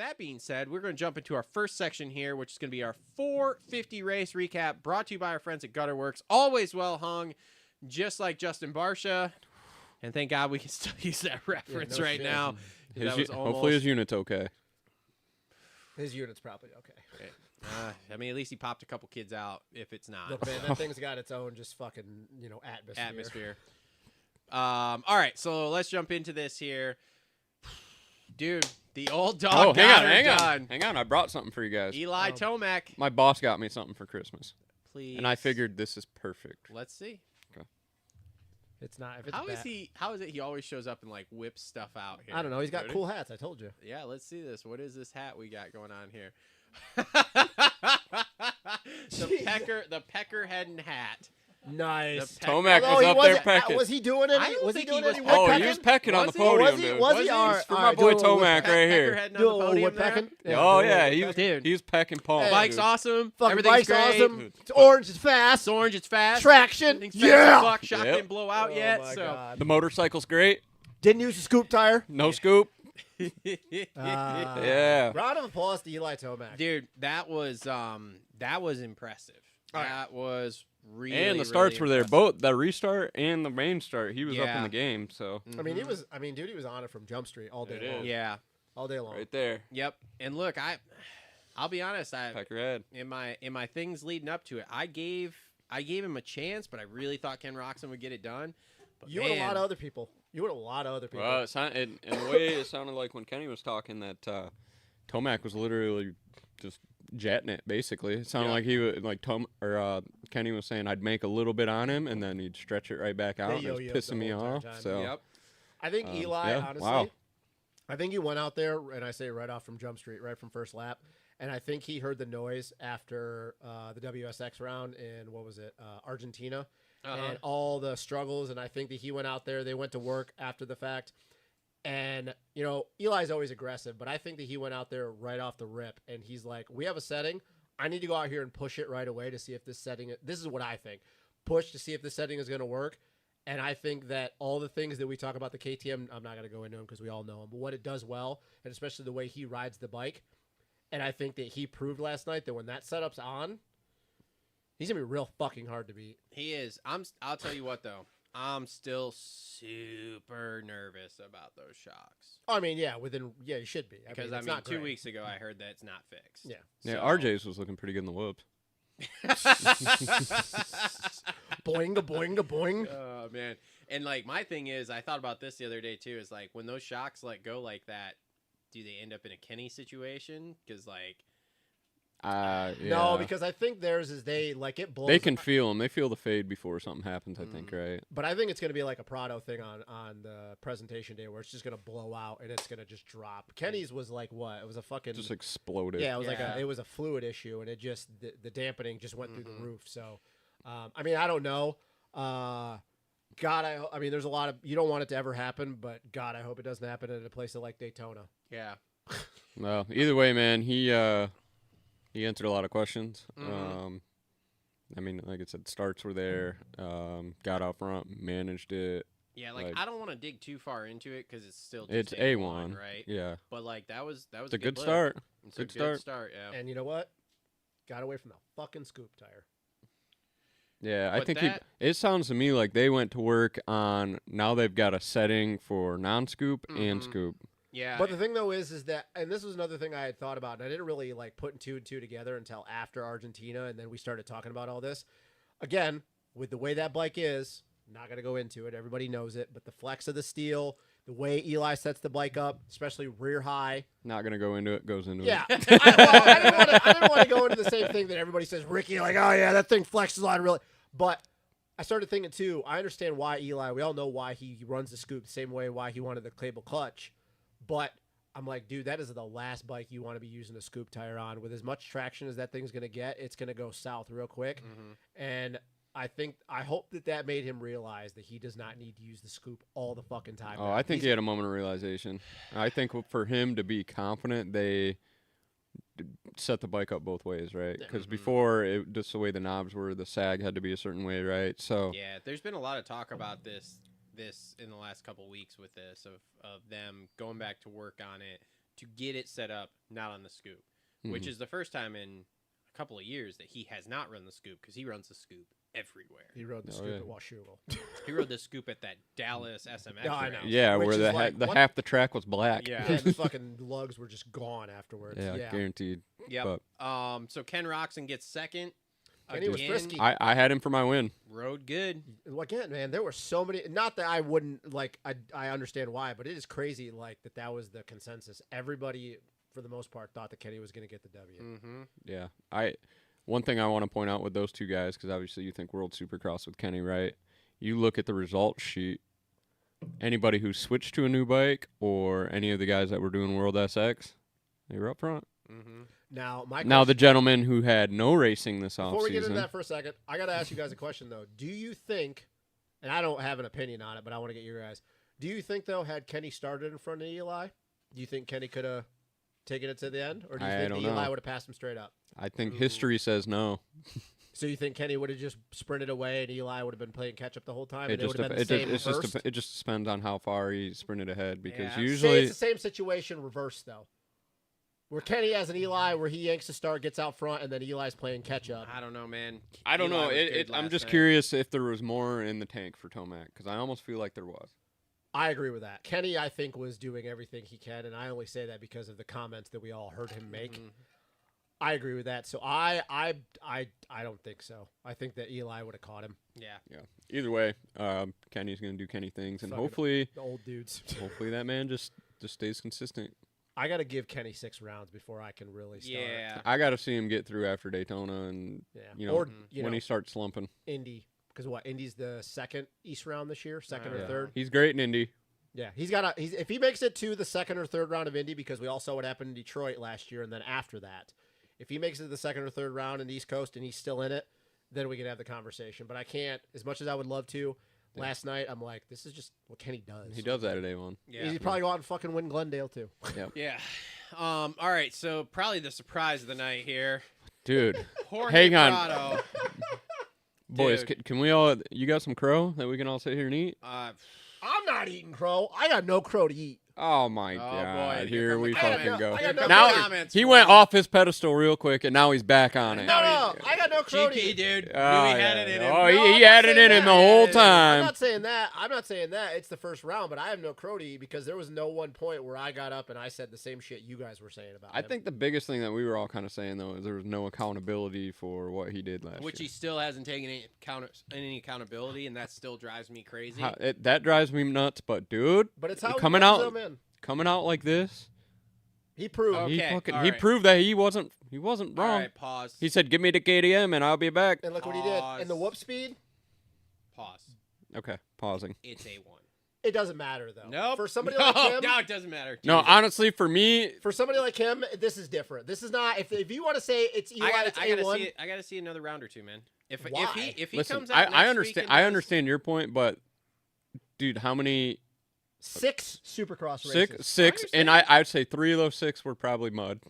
that being said, we're going to jump into our first section here, which is going to be our 450 race recap, brought to you by our friends at Gutter Worx. Always well hung, just like Justin Barsha. And thank God we can still use that reference now. Hopefully his unit's okay. His unit's probably okay. I mean, at least he popped a couple kids out. If it's not, look, man, that thing's got its own just fucking atmosphere. All right, so let's jump into this here, dude. The old dog. Hang on. I brought something for you guys. Eli Tomac. My boss got me something for Christmas. Please. And I figured this is perfect. Let's see. Okay. It's not. If it's How is it? He always shows up and like whips stuff out here. I don't know. He's got cool hats. I told you. Yeah, let's see this. What is this hat we got going on here? the pecker head and hat. Nice. Tomac was up there pecking. Was he doing any? Was he doing any? He was pecking on the podium, dude. Was he? For my boy Tomac right here. Pecking? Oh yeah, he was pecking palm. Bike's awesome. Everything's great. Awesome. It's orange is fast. It's fast. Traction. Yeah. Shot didn't blow out yet. So the motorcycle's great. Didn't use a scoop tire. No scoop. Yeah. Round of applause to Eli Tomac. Dude, that was impressive. That was really. And the starts were there, both the restart and the main start. He was up in the game, so. I mean, he was on it from Jump Street all day long. Yeah. All day long. Right there. Yep. And look, I'll be honest, Pecker head. in my things leading up to it, I gave him a chance, but I really thought Ken Roxon would get it done. But you and a lot of other people. Well, in a way, it sounded like when Kenny was talking that Tomac was literally just jetting it. Basically, it sounded like he would Kenny was saying I'd make a little bit on him and then he'd stretch it right back out. It was pissing me off. So, yep. I think Eli, honestly, I think he went out there, and I say right off from Jump Street, right from first lap, and I think he heard the noise after the WSX round in Argentina. And all the struggles, and I think that he went out there. They went to work after the fact, and Eli's always aggressive, but I think that he went out there right off the rip, and he's like, "We have a setting. I need to go out here and push it right away to see if this setting. This is what I think. Push to see if the setting is going to work." And I think that all the things that we talk about the KTM, I'm not going to go into them because we all know him, but what it does well, and especially the way he rides the bike, and I think that he proved last night that when that setup's on, he's going to be real fucking hard to beat. He is. I'll tell you what, though. I'm still super nervous about those shocks. I mean, yeah, you should be. Because, 2 weeks ago, I heard that it's not fixed. Yeah. Yeah, RJ's was looking pretty good in the whoops. Boing, a boing, a boing. Oh, man. And, my thing is, I thought about this the other day, too, is, when those shocks let go like that, do they end up in a Kenny situation? Because, yeah. No, because I think theirs is it blows. They can feel them. They feel the fade before something happens, I think, right? But I think it's going to be like a Prado thing on the presentation day where it's just going to blow out and it's going to just drop. Kenny's was like what? It was a fucking... Just exploded. Yeah, it was it was a fluid issue, and it just, the dampening just went through the roof. So, I don't know. God, I mean, there's a lot of... You don't want it to ever happen, but God, I hope it doesn't happen at a place like Daytona. Yeah. Well, either way, man, he answered a lot of questions. I mean, like I said, starts were there. Got out front, managed it. Yeah, I don't want to dig too far into it because it's still just it's A1, right? Yeah, but that was a good start. It's a good start. Yeah. And you know what? Got away from the fucking scoop tire. Yeah, I think it sounds to me like they went to work on. Now they've got a setting for non-scoop and scoop. Yeah. But the thing, though, is that, and this was another thing I had thought about, and I didn't really, put 2 and 2 together until after Argentina, and then we started talking about all this. Again, with the way that bike is, not going to go into it. Everybody knows it. But the flex of the steel, the way Eli sets the bike up, especially rear high. Not going to go into it, goes into it. Yeah. I didn't want to go into the same thing that everybody says, Ricky, oh, yeah, that thing flexes on really. But I started thinking, too, I understand why Eli, we all know why he runs the scoop the same way why he wanted the cable clutch. But I'm like, dude, that is the last bike you want to be using a scoop tire on. With as much traction as that thing's going to get, it's going to go south real quick. And I hope that made him realize that he does not need to use the scoop all the fucking time. Oh, I think he had a moment of realization. I think for him to be confident, they set the bike up both ways, right? Because before, just the way the knobs were, the sag had to be a certain way, right? So yeah, there's been a lot of talk about this in the last couple weeks with this of them going back to work on it to get it set up not on the scoop, which is the first time in a couple of years that he has not run the scoop because he runs the scoop everywhere. He rode the scoop at Washougal. He rode the scoop at that Dallas SMX. No, I know. race. Yeah, Which where is like, the what? half the track was black. Yeah. Yeah, the fucking lugs were just gone afterwards. Yeah, guaranteed. Yep. But So Ken Roxon gets second. Kenny was Again, frisky. I had him for my win. Rode good. Again, man, there were so many. Not that I wouldn't like. I understand why, but it is crazy. Like that was the consensus. Everybody, for the most part, thought that Kenny was going to get the W. Mm-hmm. Yeah, one thing I want to point out with those two guys, because obviously you think World Supercross with Kenny, right? You look at the results sheet. Anybody who switched to a new bike or any of the guys that were doing World SX, they were up front. Mm-hmm. Now, The gentleman who had no racing this offseason. before we get into that for a second, I got to ask you guys a question though. Do you think, and I don't have an opinion on it, but I want to get your guys. Do you think though, had Kenny started in front of Eli, do you think Kenny could have taken it to the end, or do you think that Eli would have passed him straight up? I think history says no. So you think Kenny would have just sprinted away and Eli would have been playing catch up the whole time? It And just would have been the same first? it just depends on how far he sprinted ahead, because Yeah. Say usually it's the same situation reversed though, where Kenny has an Eli where he yanks to start, gets out front, and then Eli's playing catch up. I don't know, man. I don't Eli know. was good I'm last just night. curious if there was more in the tank for Tomac, because I almost feel like there was. I agree with that. Kenny, I think, was doing everything he can, and I only say that because of the comments that we all heard him make. Mhm. I agree with that. So I don't think so. I think that Eli would have caught him. Yeah. Yeah. Either way, Kenny's gonna do Kenny things, and Fucking hopefully The old dudes. that man just stays consistent. I got to give Kenny 6 rounds before I can really start. Yeah. I got to see him get through after Daytona, and Yeah. you know, or you when know, he starts slumping. Indy, because what? Indy's the second East round this year, second Yeah. or third. He's great in Indy. Yeah, if he makes it to the second or third round of Indy, because we all saw what happened in Detroit last year, and then after that, if he makes it to the second or third round in the East Coast and he's still in it, then we can have the conversation. But I can't, as much as I would love to. Yeah. Last night, I'm like, this is just what Kenny does. He does that at A1. Yeah. He'd probably go out and fucking win Glendale too. Yeah. All right. So probably the surprise of the night here. Dude, Jorge hang on. Prado. boys, Dude. can we all? You got some crow that we can all sit here and eat? I'm not eating crow. I got no crow to eat. Oh my Oh, god! boy. Here we I got fucking no- go. I got no Now comments he for went him. off his pedestal real quick, and now he's back on it. No, I got no crow to GP, eat. dude. Knew Oh, he had yeah. it in him. Oh, No, he I'm had not it in saying him the that. whole I'm time. not saying that. I'm not saying that. It's the first round, but I have no crow to eat because there was no one point where I got up and I said the same shit you guys were saying about I him. think the biggest thing that we were all kind of saying though is there was no accountability for what he did last Which he year. still hasn't taken any accountability, and that still drives me crazy. That drives me nuts. But dude, But it's how coming he out- brings them in. coming out like this, He proved. Okay, all he right. proved that he wasn't All wrong. right, pause. He said, "Give me the KTM and I'll be back." And look what he did. Pause. And the whoop speed, Pause. Okay, pausing. It's A1. it doesn't matter though. Nope. For somebody no, like him, no, it doesn't matter. No, Jesus. honestly, for me, for somebody like him, this is different. This is not. If you want to say it's Eli, it's I gotta A1. see it. I gotta see another round or two, man. If Why? he listen, comes out I next week understand. and I does- understand your point, but dude, how many? 6 Supercross races. Six, and I'd say 3 of those 6 were probably mud.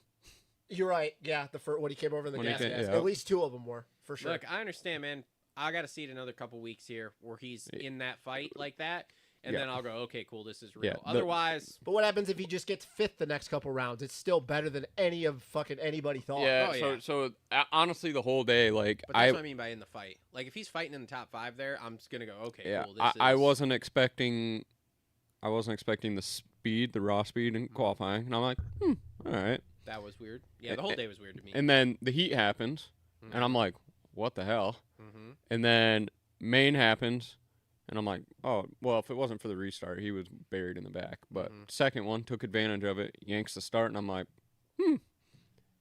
You're right. Yeah, the first when he came over in the When he gas came- gas. yeah. At least 2 of them were for sure. Look, I understand, man. I got to see it another couple weeks here where he's in that fight like that, and Yeah. then I'll go, okay, cool, this is real. Yeah, Otherwise, But what happens if he just gets 5th the next couple rounds? It's still better than any of fucking anybody thought. Yeah. Oh, so yeah. so honestly, the whole day, like but that's what I mean by in the fight. Like if he's fighting in the top 5 there, I'm just gonna go, okay, yeah, cool. I wasn't expecting the speed, the raw speed in qualifying, and I'm like, all right. That was weird. Yeah, the whole day was weird to me. And then the heat happens, and I'm like, what the hell? Mm-hmm. And then main happens, and I'm like, oh, well, if it wasn't for the restart, he was buried in the back. But second one took advantage of it, yanks the start, and I'm like,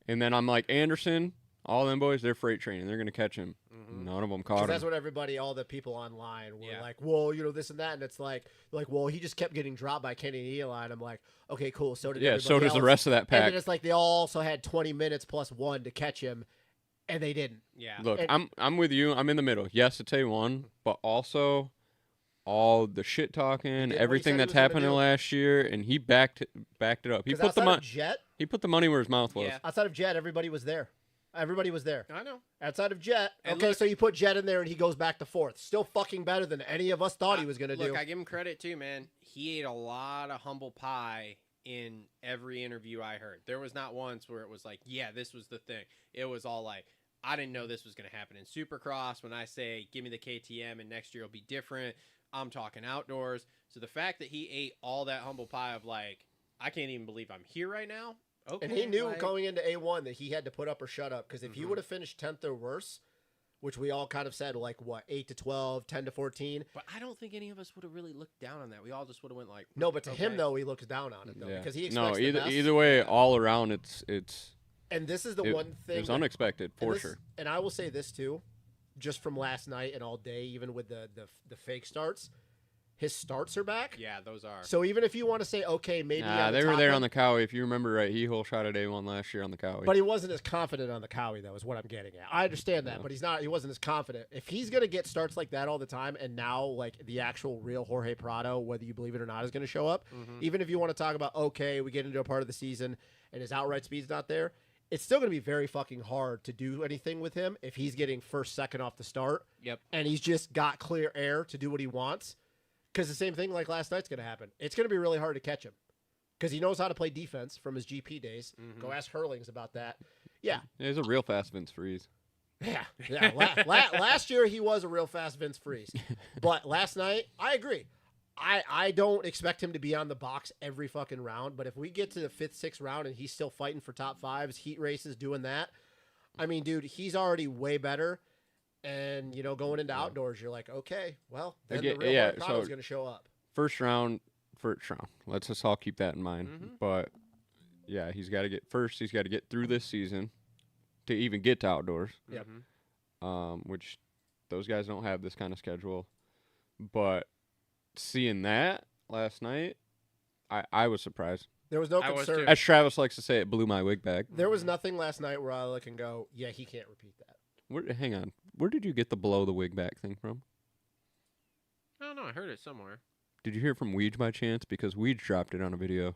And then I'm like, Anderson, all them boys, they're freight training. They're going to catch him. None of them caught him. That's what everybody, all the people online were Yeah. like, well, this and that. And it's like, well, he just kept getting dropped by Kenny and Eli. And I'm like, okay, cool. So did everybody so does the else. rest of that And pack. then it's like they all also had 20 minutes plus 1 to catch him, and they didn't. Yeah. Look, And- I'm with you. I'm in the middle. Yes, it's A1, but also all the shit talking, what he everything said he that's was gonna happened do. last year, and he backed it up. He 'Cause put the outside of money. Jet, He put the money where his mouth was. Yeah. outside of Jet, everybody was there. Everybody was there. I know. Outside of Jet, And okay, look- so you put Jet in there and he goes back to 4th. Still fucking better than any of us thought he was going to do. Look, I give him credit too, man. He ate a lot of humble pie in every interview I heard. There was not once where it was like, yeah, this was the thing. It was all like, I didn't know this was going to happen in Supercross. When I say, give me the KTM and next year will be different, I'm talking outdoors. So the fact that he ate all that humble pie of like, I can't even believe I'm here right now. Okay. And he knew going into A1 that he had to put up or shut up. Because if he would have finished 10th or worse, which we all kind of said, like, what, 8 to 12, 10 to 14. But I don't think any of us would have really looked down on that. We all just would have went like, no, but to him, though, he looks down on it, though. Because he expects the best. Either way, all around, it's and this is the one thing. It's unexpected, for sure. And I will say this, too, just from last night and all day, even with the fake starts, his starts are back. Yeah, those are. So even if you want to say, okay, maybe they were there on the Cowie. If you remember right, he whole shot at A1 last year on the Cowie. But he wasn't as confident on the Cowie, though, is what I'm getting at. I understand that, but he wasn't as confident. If he's going to get starts like that all the time, and now, like, the actual real Jorge Prado, whether you believe it or not, is going to show up, even if you want to talk about, okay, we get into a part of the season, and his outright speed's not there, it's still going to be very fucking hard to do anything with him if he's getting first, second off the start. Yep. And he's just got clear air to do what he wants. Because the same thing like last night's going to happen. It's going to be really hard to catch him. Because he knows how to play defense from his GP days. Go ask Hurlings about that. Yeah. He's a real fast Vince Freeze. Yeah. Last year he was a real fast Vince Freeze. But last night, I agree. I don't expect him to be on the box every fucking round. But if we get to the 5th, 6th round and he's still fighting for top 5s, heat races, doing that, I mean, dude, he's already way better. And, you know, going into outdoors, you're like, okay, well, then the real Prado's going to show up. First round. Let's just all keep that in mind. But, yeah, he's got to get first. He's got to get through this season to even get to outdoors. Yep. Which those guys don't have this kind of schedule. But seeing that last night, I was surprised. There was no concern. As Travis likes to say, it blew my wig back. There was nothing last night where I look and go, yeah, he can't repeat that. Hang on. Where did you get the below the wig back thing from? I don't know. I heard it somewhere. Did you hear it from Weege by chance? Because Weege dropped it on a video.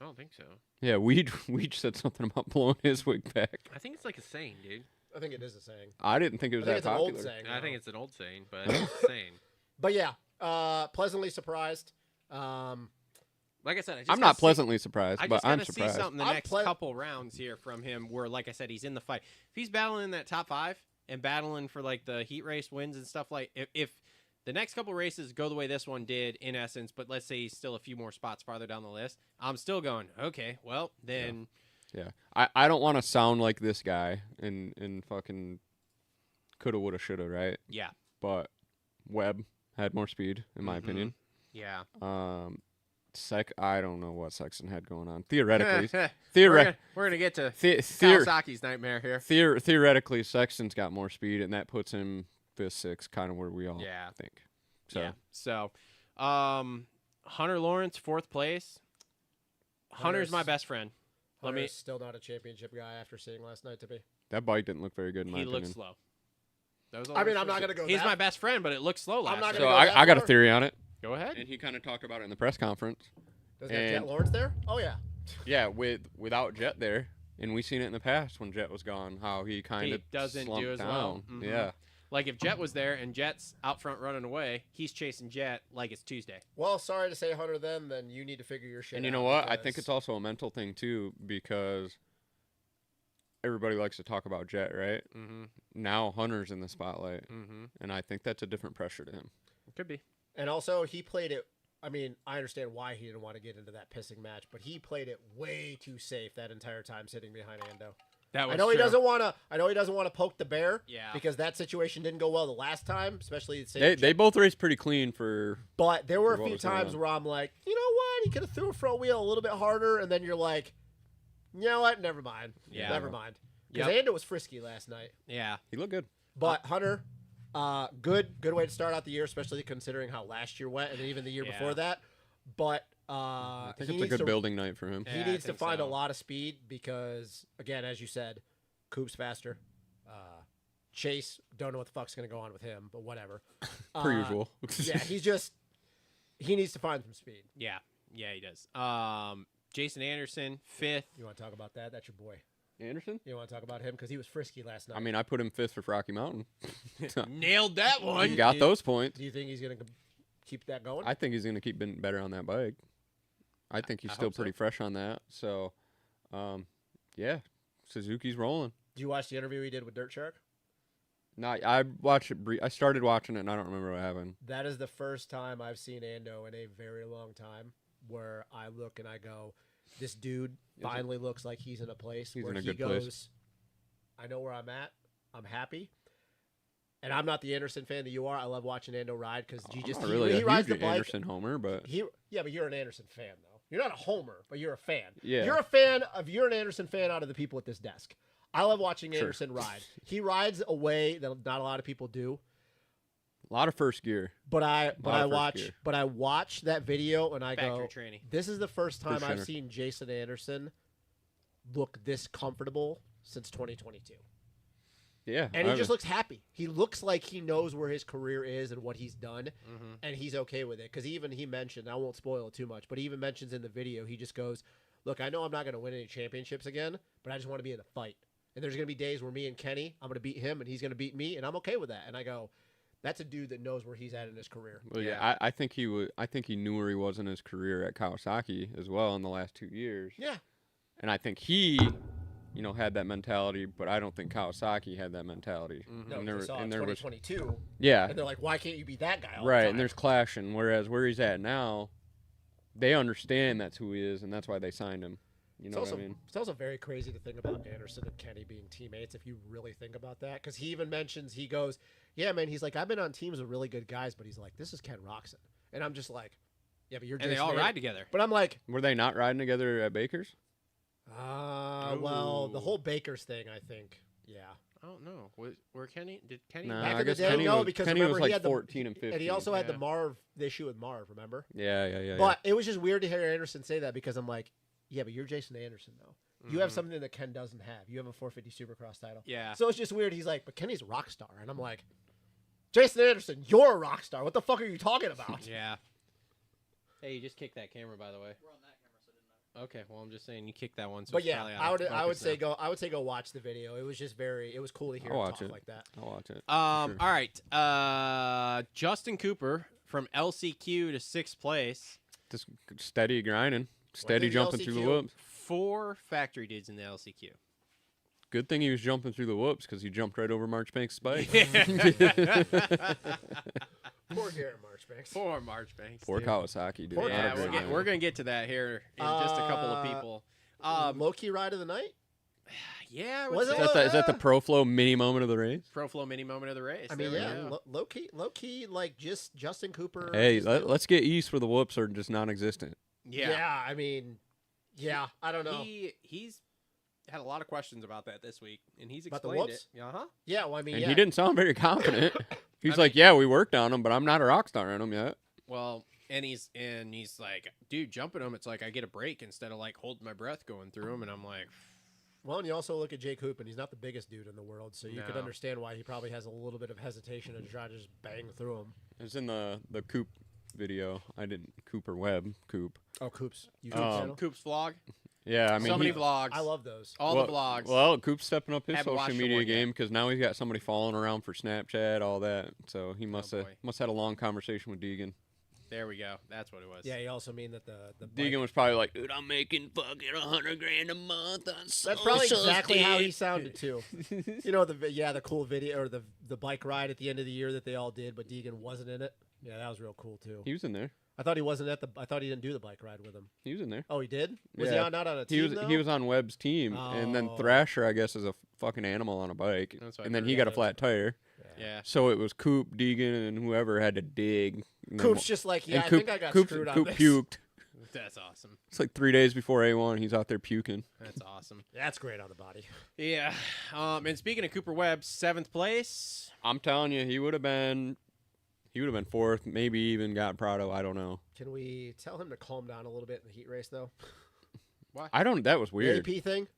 I don't think so. Yeah, Weege said something about blowing his wig back. I think it's like a saying, dude. I think it is a saying. I didn't think it was that popular. An old saying. I think it's an old saying, but it's a saying. But yeah, pleasantly surprised. Like I said, I'm not pleasantly surprised, but I'm surprised. I just see something the next couple rounds here from him where, like I said, he's in the fight. If he's battling in that top 5 and battling for like the heat race wins and stuff, like if the next couple races go the way this one did, in essence, but let's say he's still a few more spots farther down the list, I'm still going, okay, well, then. Yeah. I don't want to sound like this guy and fucking coulda, woulda, shoulda, right? Yeah. But Webb had more speed, in my opinion. Yeah. I don't know what Sexton had going on. Theoretically, we're gonna get to Kawasaki's nightmare here. Theoretically, Sexton's got more speed, and that puts him 5th, 6th, kind of where we all think. So. Yeah. So, Hunter Lawrence, 4th place. Hunter's my best friend. Hunter's still not a championship guy after seeing last night to be. That bike didn't look very good in my opinion. He looked slow. I'm not gonna go. He's my best friend, but it looked slow last night. So I got a theory on it. Go ahead. And he kind of talked about it in the press conference. Does he have Jet Lawrence there? Oh, yeah. Yeah, without Jet there, and we've seen it in the past when Jet was gone, how he kind of doesn't slumped do as down. well. Yeah. Like if Jet was there and Jet's out front running away, he's chasing Jet like it's Tuesday. Well, sorry to say Hunter then you need to figure your shit out. And you know what? I think it's also a mental thing, too, because everybody likes to talk about Jet, right? Now Hunter's in the spotlight, and I think that's a different pressure to him. It could be. And also, he played it. I mean, I understand why he didn't want to get into that pissing match, but he played it way too safe that entire time sitting behind Ando. I know he doesn't want to poke the bear. Yeah. Because that situation didn't go well the last time, especially they both raced pretty clean for. But there were a few times where I'm like, you know what? He could have threw a front wheel a little bit harder, and then you're like, you know what? Never mind. Yeah. Never mind. Because Ando was frisky last night. Yeah. He looked good. But Hunter. Good way to start out the year, especially considering how last year went and even the year before that. But I think it's a good building night for him. He needs to find a lot of speed because, again, as you said, Coop's faster. Chase, don't know what the fuck's going to go on with him, but whatever. Per usual. Yeah, he needs to find some speed. Yeah, he does. Jason Anderson, 5th. You want to talk about that? That's your boy. Anderson? You want to talk about him? Because he was frisky last night. I mean, I put him 5th for Rocky Mountain. Nailed that one. He got those points. Do you think he's going to keep that going? I think he's going to keep being better on that bike. I think he's still pretty fresh on that. So, yeah, Suzuki's rolling. Did you watch the interview he did with Dirt Shark? No, I watched it. I started watching it, and I don't remember what happened. That is the first time I've seen Ando in a very long time where I look and I go, this dude finally looks like he's in a place where he goes, I know where I'm at. I'm happy. And I'm not the Anderson fan that you are. I love watching Ando ride because he rides the bike. Anderson homer, but but you're an Anderson fan though. You're not a homer, but you're a fan. Yeah, you're an Anderson fan out of the people at this desk. I love watching Anderson ride. He rides a way that not a lot of people do. A lot of first gear. But I watch that video and I Factory go, training. This is the first time I've seen Jason Anderson look this comfortable since 2022. Yeah. And he just looks happy. He looks like he knows where his career is and what he's done, and he's okay with it. Because he mentioned, I won't spoil it too much, but he even mentions in the video, he just goes, look, I know I'm not going to win any championships again, but I just want to be in a fight. And there's going to be days where me and Kenny, I'm going to beat him, and he's going to beat me, and I'm okay with that. And I go, that's a dude that knows where he's at in his career. Well, yeah, I think he would. I think he knew where he was in his career at Kawasaki as well in the last 2 years. Yeah. And I think he, had that mentality, but I don't think Kawasaki had that mentality. No, and there 2022. Yeah. And they're like, why can't you be that guy all right, the time? And there's clashing. Whereas where he's at now, they understand that's who he is, and that's why they signed him. You know what I mean? It's also very crazy to think about Anderson and Kenny being teammates if you really think about that. Because he even mentions, he goes, yeah, man, he's like, I've been on teams with really good guys, but he's like, this is Ken Roxon. And I'm just like, yeah, but you're And they all ride together. But I'm like, were they not riding together at Baker's? Well, the whole Baker's thing, I think, yeah. I don't know. Did Kenny? Nah, back I in the guess day, because Kenny remember was like he had 14 and 15. And he also had the issue with Marv, remember? Yeah. But it was just weird to hear Anderson say that because I'm like, yeah, but you're Jason Anderson, though. You have something that Ken doesn't have. You have a 450 Supercross title. Yeah. So it's just weird. He's like, but Kenny's a rock star. And I'm like, Jason Anderson, you're a rock star. What the fuck are you talking about? Yeah. Hey, you just kicked that camera, by the way. We're on that camera, so I didn't know. Okay, well, I'm just saying you kicked that one. So but yeah, I would say go watch the video. It was just it was cool to hear him talk like that. I'll watch it. All right. Justin Cooper from LCQ to 6th place. Just steady grinding, steady jumping through the whoops. 4 factory dudes in the LCQ. Good thing he was jumping through the whoops because he jumped right over Marchbank's spike. Poor Garrett Marchbanks. Poor Marchbanks. Poor Kawasaki, dude. Yeah, we're going to get to that here in just a couple of people. Low-key ride of the night? Yeah. Is that the Pro Flow mini moment of the race? Pro Flow mini moment of the race. I mean, low-key, like just Justin Cooper. Hey, let's get East where the whoops are just non-existent. Yeah, I mean, yeah, I don't know. He's had a lot of questions about that this week, and he's about explained the whoops? it. Uh-huh. Yeah, well, I mean, and he didn't sound very confident. He's like, yeah, we worked on them, but I'm not a rock star in them yet. Well, and he's like, dude, jumping them, it's like I get a break instead of like holding my breath going through them, and I'm like. Well, and you also look at Jake Hoop, and he's not the biggest dude in the world, so you could understand why he probably has a little bit of hesitation and try to just bang through him. It was in the Coop video. I didn't Cooper Webb Coop. Oh, Coop's YouTube channel? Coop's vlog. Yeah, I mean, so many vlogs. I love those. The vlogs. Well, Coop's stepping up his social media game because now he's got somebody following around for Snapchat, all that. So he must have had a long conversation with Deegan. There we go. That's what it was. Yeah, you also mean that the Deegan was probably like, dude, I'm making fucking $100,000 a month on social. That's probably exactly how he sounded too. You know the cool video or the bike ride at the end of the year that they all did, but Deegan wasn't in it. Yeah, that was real cool too. He was in there. I thought he wasn't I thought he didn't do the bike ride with him. He was in there. Oh, he did? Was he not on a team? He was on Webb's team, and then Thrasher, I guess, is a fucking animal on a bike, and then he got a flat tire. Yeah. So it was Coop, Deegan, and whoever had to dig. Coop's just like, I think I got screwed on Coop this. puked. That's awesome. It's like 3 days before A1, he's out there puking. That's awesome. That's great on the body. Yeah. And speaking of Cooper Webb, 7th place. I'm telling you, he would have been 4th, maybe even got Prado. I don't know. Can we tell him to calm down a little bit in the heat race, though? Why? That was weird. The AP thing?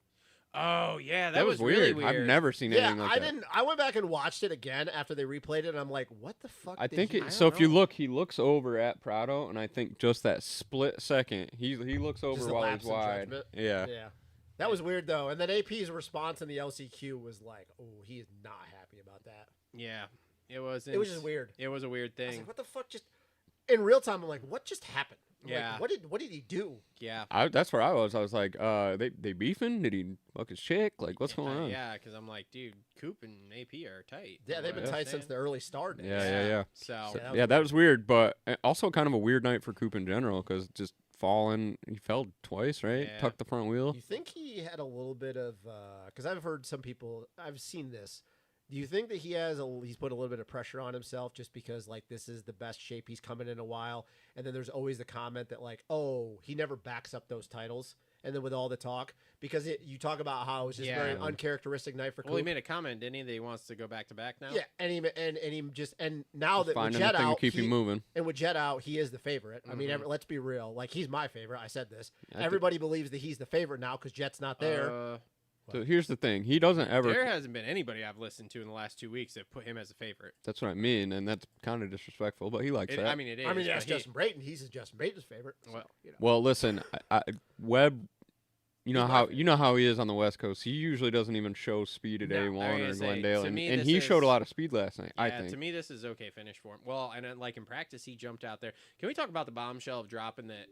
Oh, yeah, that was weird. Really weird. I've never seen anything like that. I went back and watched it again after they replayed it, and I'm like, what the fuck? If you look, he looks over at Prado, and I think just that split second, he looks over while he's wide. Yeah. Yeah. That was weird, though. And then AP's response in the LCQ was like, oh, he is not happy about that. Yeah. It was just weird. It was a weird thing. I was like, what the fuck? in real time, I'm like, what just happened? Yeah. Like, what did he do? Yeah. That's where I was. I was like, they beefing? Did he fuck his chick? Like, what's going on? Yeah, because I'm like, dude, Coop and AP are tight. Yeah, they've been tight since the early start. Yeah. So that was weird, but also kind of a weird night for Coop in general because just falling, he fell twice, right? Yeah. Tucked the front wheel. You think he had a little bit of because I've heard some people, I've seen this. Do you think that he's put a little bit of pressure on himself just because like this is the best shape he's come in a while, and then there's always the comment that like, oh, he never backs up those titles, and then with all the talk because you talk about how it's just a very uncharacteristic night for Coop. Well, he made a comment, didn't he, that he wants to go back to back now? Yeah, and now Just that with finding Jet the thing to out, keep him moving. and with Jet out, he is the favorite. I mean, let's be real, like he's my favorite. I said this. Everybody believes that he's the favorite now because Jet's not there. So here's the thing: he doesn't ever. There hasn't been anybody I've listened to in the last 2 weeks that put him as a favorite. That's what I mean, and that's kind of disrespectful. But he likes that. I mean, it is. I mean, that's Justin Brayton. He's Justin Brayton's favorite. So, Well, Well, listen, Webb. You know how he is on the West Coast. He usually doesn't even show speed at A1 or Glendale, and he showed a lot of speed last night. I think. To me, this is okay finish for him. Well, and like in practice, he jumped out there. Can we talk about the bombshell of dropping that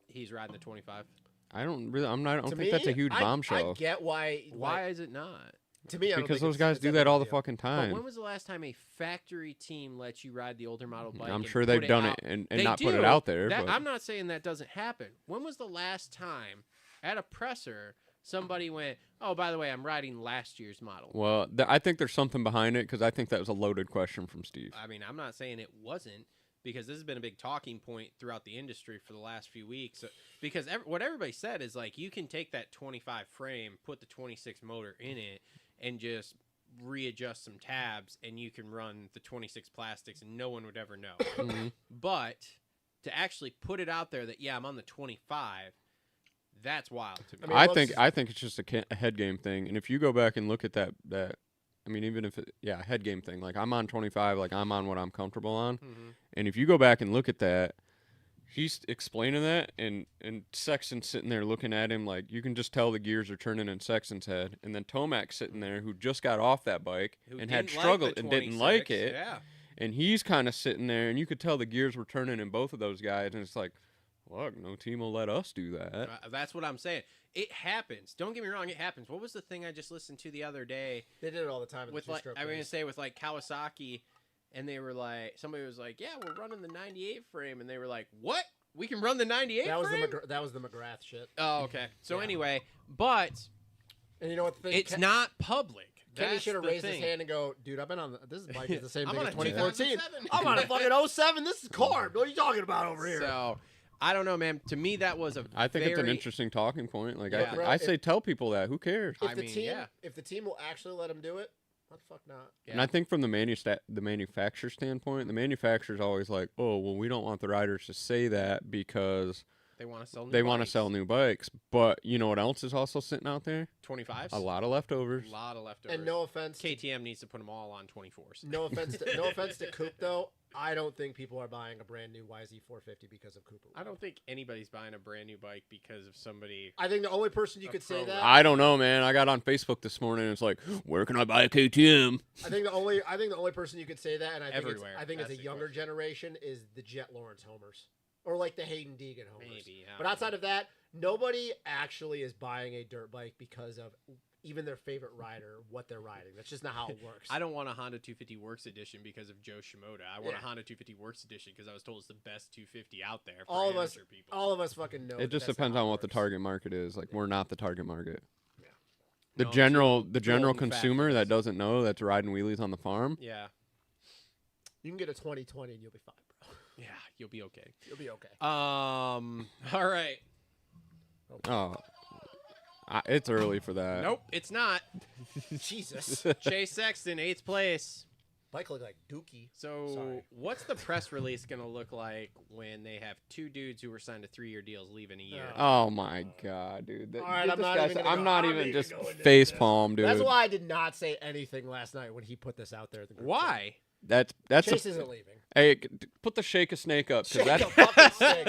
he's riding the 25? I don't think that's a huge bombshell. I get why. Why is it not? To me, I don't because think those guys do that all the fucking But time. when was the last time a factory team let you ride the older model bike? I'm sure they've done it and not put it out there. But I'm not saying that doesn't happen. When was the last time at a presser somebody went, oh, by the way, I'm riding last year's model? Well, I think there's something behind it because I think that was a loaded question from Steve. I mean, I'm not saying it wasn't, because this has been a big talking point throughout the industry for the last few weeks. Because what everybody said is, like, you can take that 25 frame, put the 26 motor in it, and just readjust some tabs, and you can run the 26 plastics, and no one would ever know. But to actually put it out there that, yeah, I'm on the 25, that's wild to me. I think it's just a head game thing. And if you go back and look at that I mean, even if head game thing, like I'm on 25, like I'm on what I'm comfortable on. And if you go back and look at that, he's explaining that, and Sexton's sitting there looking at him like you can just tell the gears are turning in Sexton's head. And then Tomac's sitting there who just got off that bike and had struggled and didn't like it. Yeah. And he's kind of sitting there, and you could tell the gears were turning in both of those guys. And it's like, look, no team will let us do that. That's what I'm saying. It happens. Don't get me wrong, it happens. What was the thing I just listened to the other day? They did it all the time with like I was gonna say with like Kawasaki, and they were like, somebody was like, yeah, we're running the 98 frame, and they were like, what? We can run the 98 frame? That was the McGrath shit. Oh, okay. So anyway, but and you know what? It's not public. Kenny should have raised his hand and go, dude, I've been on this bike is the same thing as 2014. I'm on a fucking 07. This is carb. What are you talking about over here? So I don't know, man. To me, that was I think it's an interesting talking point. Like I say, tell people that. Who cares? If the team will actually let him do it, what the fuck not? Yeah. And I think from the manufacturer standpoint, the manufacturer's always like, oh, well, we don't want the riders to say that because they want to sell. Want to sell new bikes. But you know what else is also sitting out there? 25s. A lot of leftovers. And no offense, KTM needs to put them all on 24s. No offense to Coop though. I don't think people are buying a brand new YZ450 because of Cooper. I don't think anybody's buying a brand new bike because of somebody. I think the only person you could say that. I don't know, man. I got on Facebook this morning. And it's like, where can I buy a KTM? I think the only person you could say that, and I think it's a younger generation, is the Jet Lawrence homers, or like the Hayden Deegan homers. Maybe. But outside of that, nobody actually is buying a dirt bike because of even their favorite rider, what they're riding. That's just not how it works. I don't want a Honda 250 Worx edition because of Joe Shimoda. I want a Honda 250 Worx edition because I was told it's the best 250 out there for amateur people. All of us fucking know. It just depends on what the target market is. Like, we're not the target market. Yeah. The general consumer that doesn't know, that's riding wheelies on the farm. Yeah. You can get a 2020 and you'll be fine, bro. Yeah, you'll be okay. You'll be okay. All right. Oh. It's early for that. Nope, it's not. Jesus. Chase Sexton, 8th place. Bike looked like Dookie. So, what's the press release going to look like when they have two dudes who were signed to 3-year deals leaving a year? Oh my god, dude! All right, I'm not even just face palm, dude. That's why I did not say anything last night when he put this out there. Why? That's Chase isn't leaving. Hey, put the shake a snake up. Shake the fucking snake.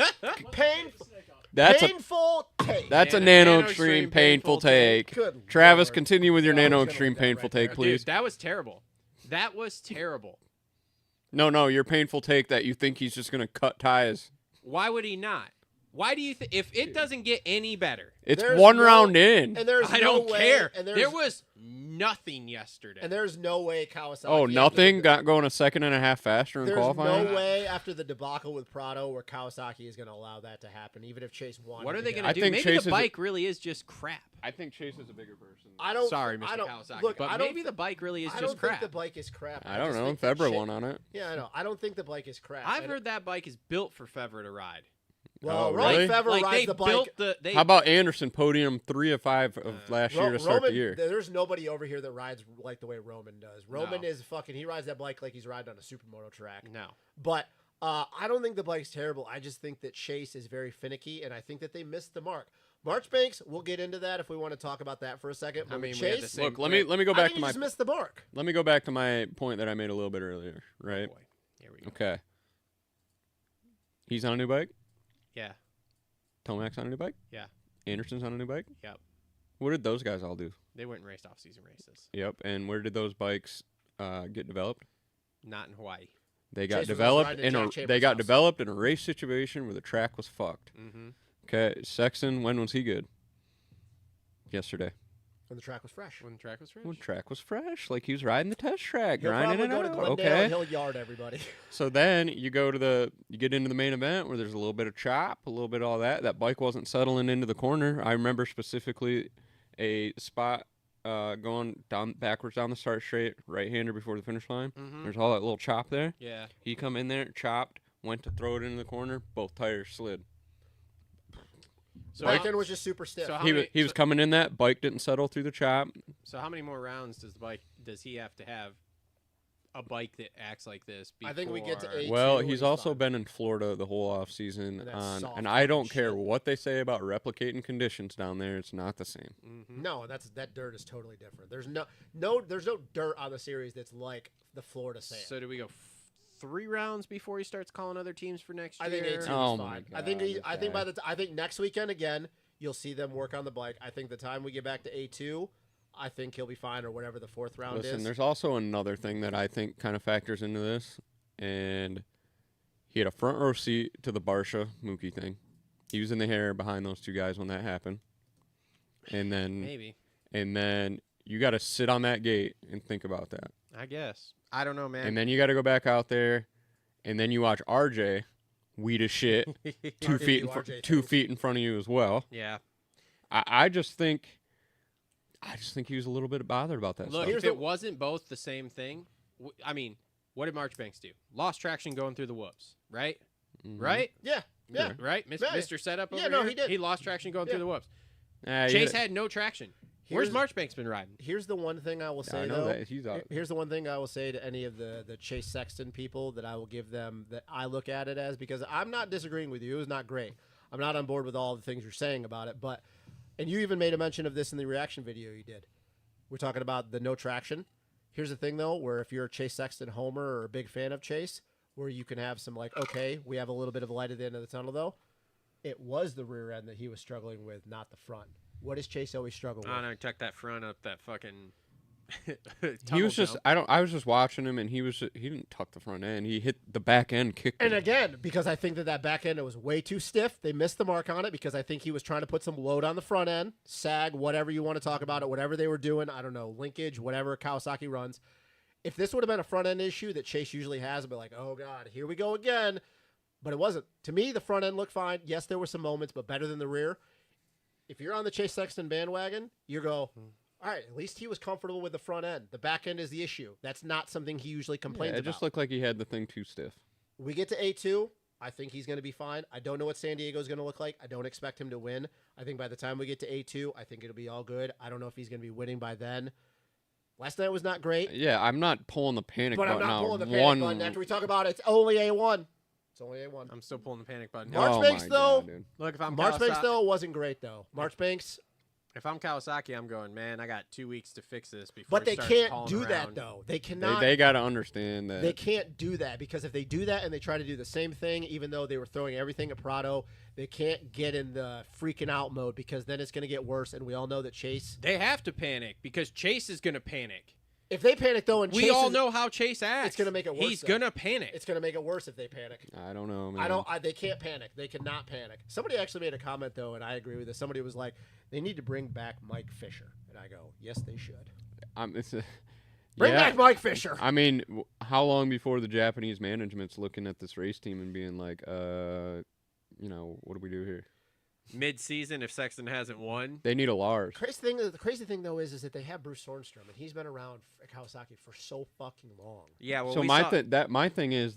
Painful. Painful take. That's a Nano Extreme painful take. Good Travis, Lord. continue with your Nano Extreme painful take, please. Dude, that was terrible. That was terrible. No, your painful take that you think he's just going to cut tires. Why would he not? Why do you think if it doesn't get any better? It's one round in. And there's I don't care. And there was nothing yesterday. And there's no way Kawasaki. Oh, nothing? Got going a second and a half faster in qualifying? There's no way after the debacle with Prado where Kawasaki is going to allow that to happen, even if Chase won. What are they going to do? Maybe Chase the bike really is just crap. I think Chase is a bigger person. Sorry, Mr. Kawasaki. But maybe the bike really is just crap. I don't think the bike is crap. I don't know. Febvre won on it. Yeah, I know. I don't think the bike is crap. I've heard that bike is built for Febvre to ride. Well, really? Febvre rides the bike. How about Anderson podium 3 of 5 of last year to start the year? There's nobody over here that rides like the way Roman does. Roman is fucking. He rides that bike like he's riding on a supermoto track. No, but I don't think the bike's terrible. I just think that Chase is very finicky, and I think that they missed the mark. Marchbanks, we'll get into that if we want to talk about that for a second. But Chase, look, let me go back to my. Just missed the mark. Let me go back to my point that I made a little bit earlier. Right. Oh boy. Here we go. Okay. He's on a new bike. Yeah. Tomac's on a new bike? Yeah. Anderson's on a new bike? Yep. What did those guys all do? They went and raced off-season races. Yep. And where did those bikes get developed? Not in Hawaii. They got developed in a race situation where the track was fucked. Mm-hmm. Okay. Sexton, when was he good? Yesterday. When the track was fresh. When the track was fresh? When the track was fresh. Like he was riding the test track, He'll grinding it go to out. Glendale Okay. and he'll yard everybody. So then you get into the main event where there's a little bit of chop, a little bit of all that. That bike wasn't settling into the corner. I remember specifically a spot going backwards down the start straight, right-hander before the finish line. Mm-hmm. There's all that little chop there. Yeah. He come in there, chopped, went to throw it into the corner. Both tires slid. So bike was just super stiff. So he was coming in that bike didn't settle through the chop. So how many more rounds does he have to have a bike that acts like this before? I think we get to A2. Well, he's also been in Florida the whole off season and I don't care what they say about replicating conditions down there. It's not the same. Mm-hmm. No, that dirt is totally different. There's no dirt on the series that's like the Florida sand. So do we go 3 rounds before he starts calling other teams for next year? I think A2 is fine. I think next weekend again you'll see them work on the bike. I think the time we get back to A2, I think he'll be fine or whatever the 4th round is. Listen, there's also another thing that I think kind of factors into this, and he had a front row seat to the Barsha Mookie thing. He was in the hair behind those 2 guys when that happened, and then you got to sit on that gate and think about that. I guess. I don't know, man. And then you got to go back out there, and then you watch RJ weed as shit 2 feet in front of you as well. Yeah. I just think he was a little bit bothered about that. Look, stuff. if it wasn't both the same thing, I mean, what did Marchbanks do? Lost traction going through the whoops, right? Mm-hmm. Right? Yeah. Right? Mr. Setup over here? No, he did. He lost traction going through the whoops. Chase had no traction. Where's Marchbanks been riding? Here's the one thing I will say, Here's the one thing I will say to any of the Chase Sexton people that I will give them that I look at it as, because I'm not disagreeing with you. It was not great. I'm not on board with all the things you're saying about it, and you even made a mention of this in the reaction video you did. We're talking about the no traction. Here's the thing, though, where if you're a Chase Sexton homer or a big fan of Chase, where you can have some okay, we have a little bit of light at the end of the tunnel, though. It was the rear end that he was struggling with, not the front. What does Chase always struggle with? Oh, no, tuck that front up that fucking he was just I was just watching him, and he didn't tuck the front end. He hit the back end, kicked and again, because I think that back end was way too stiff. They missed the mark on it because I think he was trying to put some load on the front end, sag, whatever you want to talk about it, whatever they were doing. I don't know, linkage, whatever Kawasaki runs. If this would have been a front end issue that Chase usually has, I'd be like, oh God, here we go again. But it wasn't. To me, the front end looked fine. Yes, there were some moments, but better than the rear. If you're on the Chase Sexton bandwagon, you go, all right, at least he was comfortable with the front end. The back end is the issue. That's not something he usually complains about. It just looked like he had the thing too stiff. We get to A2. I think he's going to be fine. I don't know what San Diego is going to look like. I don't expect him to win. I think by the time we get to A2, I think it'll be all good. I don't know if he's going to be winning by then. Last night was not great. Yeah, I'm not pulling the panic button. But I'm not pulling the panic button after we talk about it. It's only A1. It's only A1. I'm still pulling the panic button. Marchbanks, though. Look, if I'm Marchbanks, though, it wasn't great, though. Marchbanks. If I'm Kawasaki, I'm going, man, I got 2 weeks to fix this before. But they can't do that, though. They cannot. They got to understand that. They can't do that, because if they do that and they try to do the same thing, even though they were throwing everything at Prado, they can't get in the freaking out mode, because then it's going to get worse. And we all know that Chase. They have to panic because Chase is going to panic. If they panic though, and we all know how Chase acts, it's going to make it worse. He's going to panic. It's going to make it worse if they panic. I don't know, man. They can't panic. They cannot panic. Somebody actually made a comment though, and I agree with this. Somebody was like, they need to bring back Mike Fisher, and I go, yes, they should. Bring back Mike Fisher. I mean, how long before the Japanese management's looking at this race team and being like, what do we do here? Mid-season, if Sexton hasn't won, they need a Lars. The crazy thing though is that they have Bruce Thornstrom, and he's been around at Kawasaki for so fucking long. Yeah. Well, so my thing is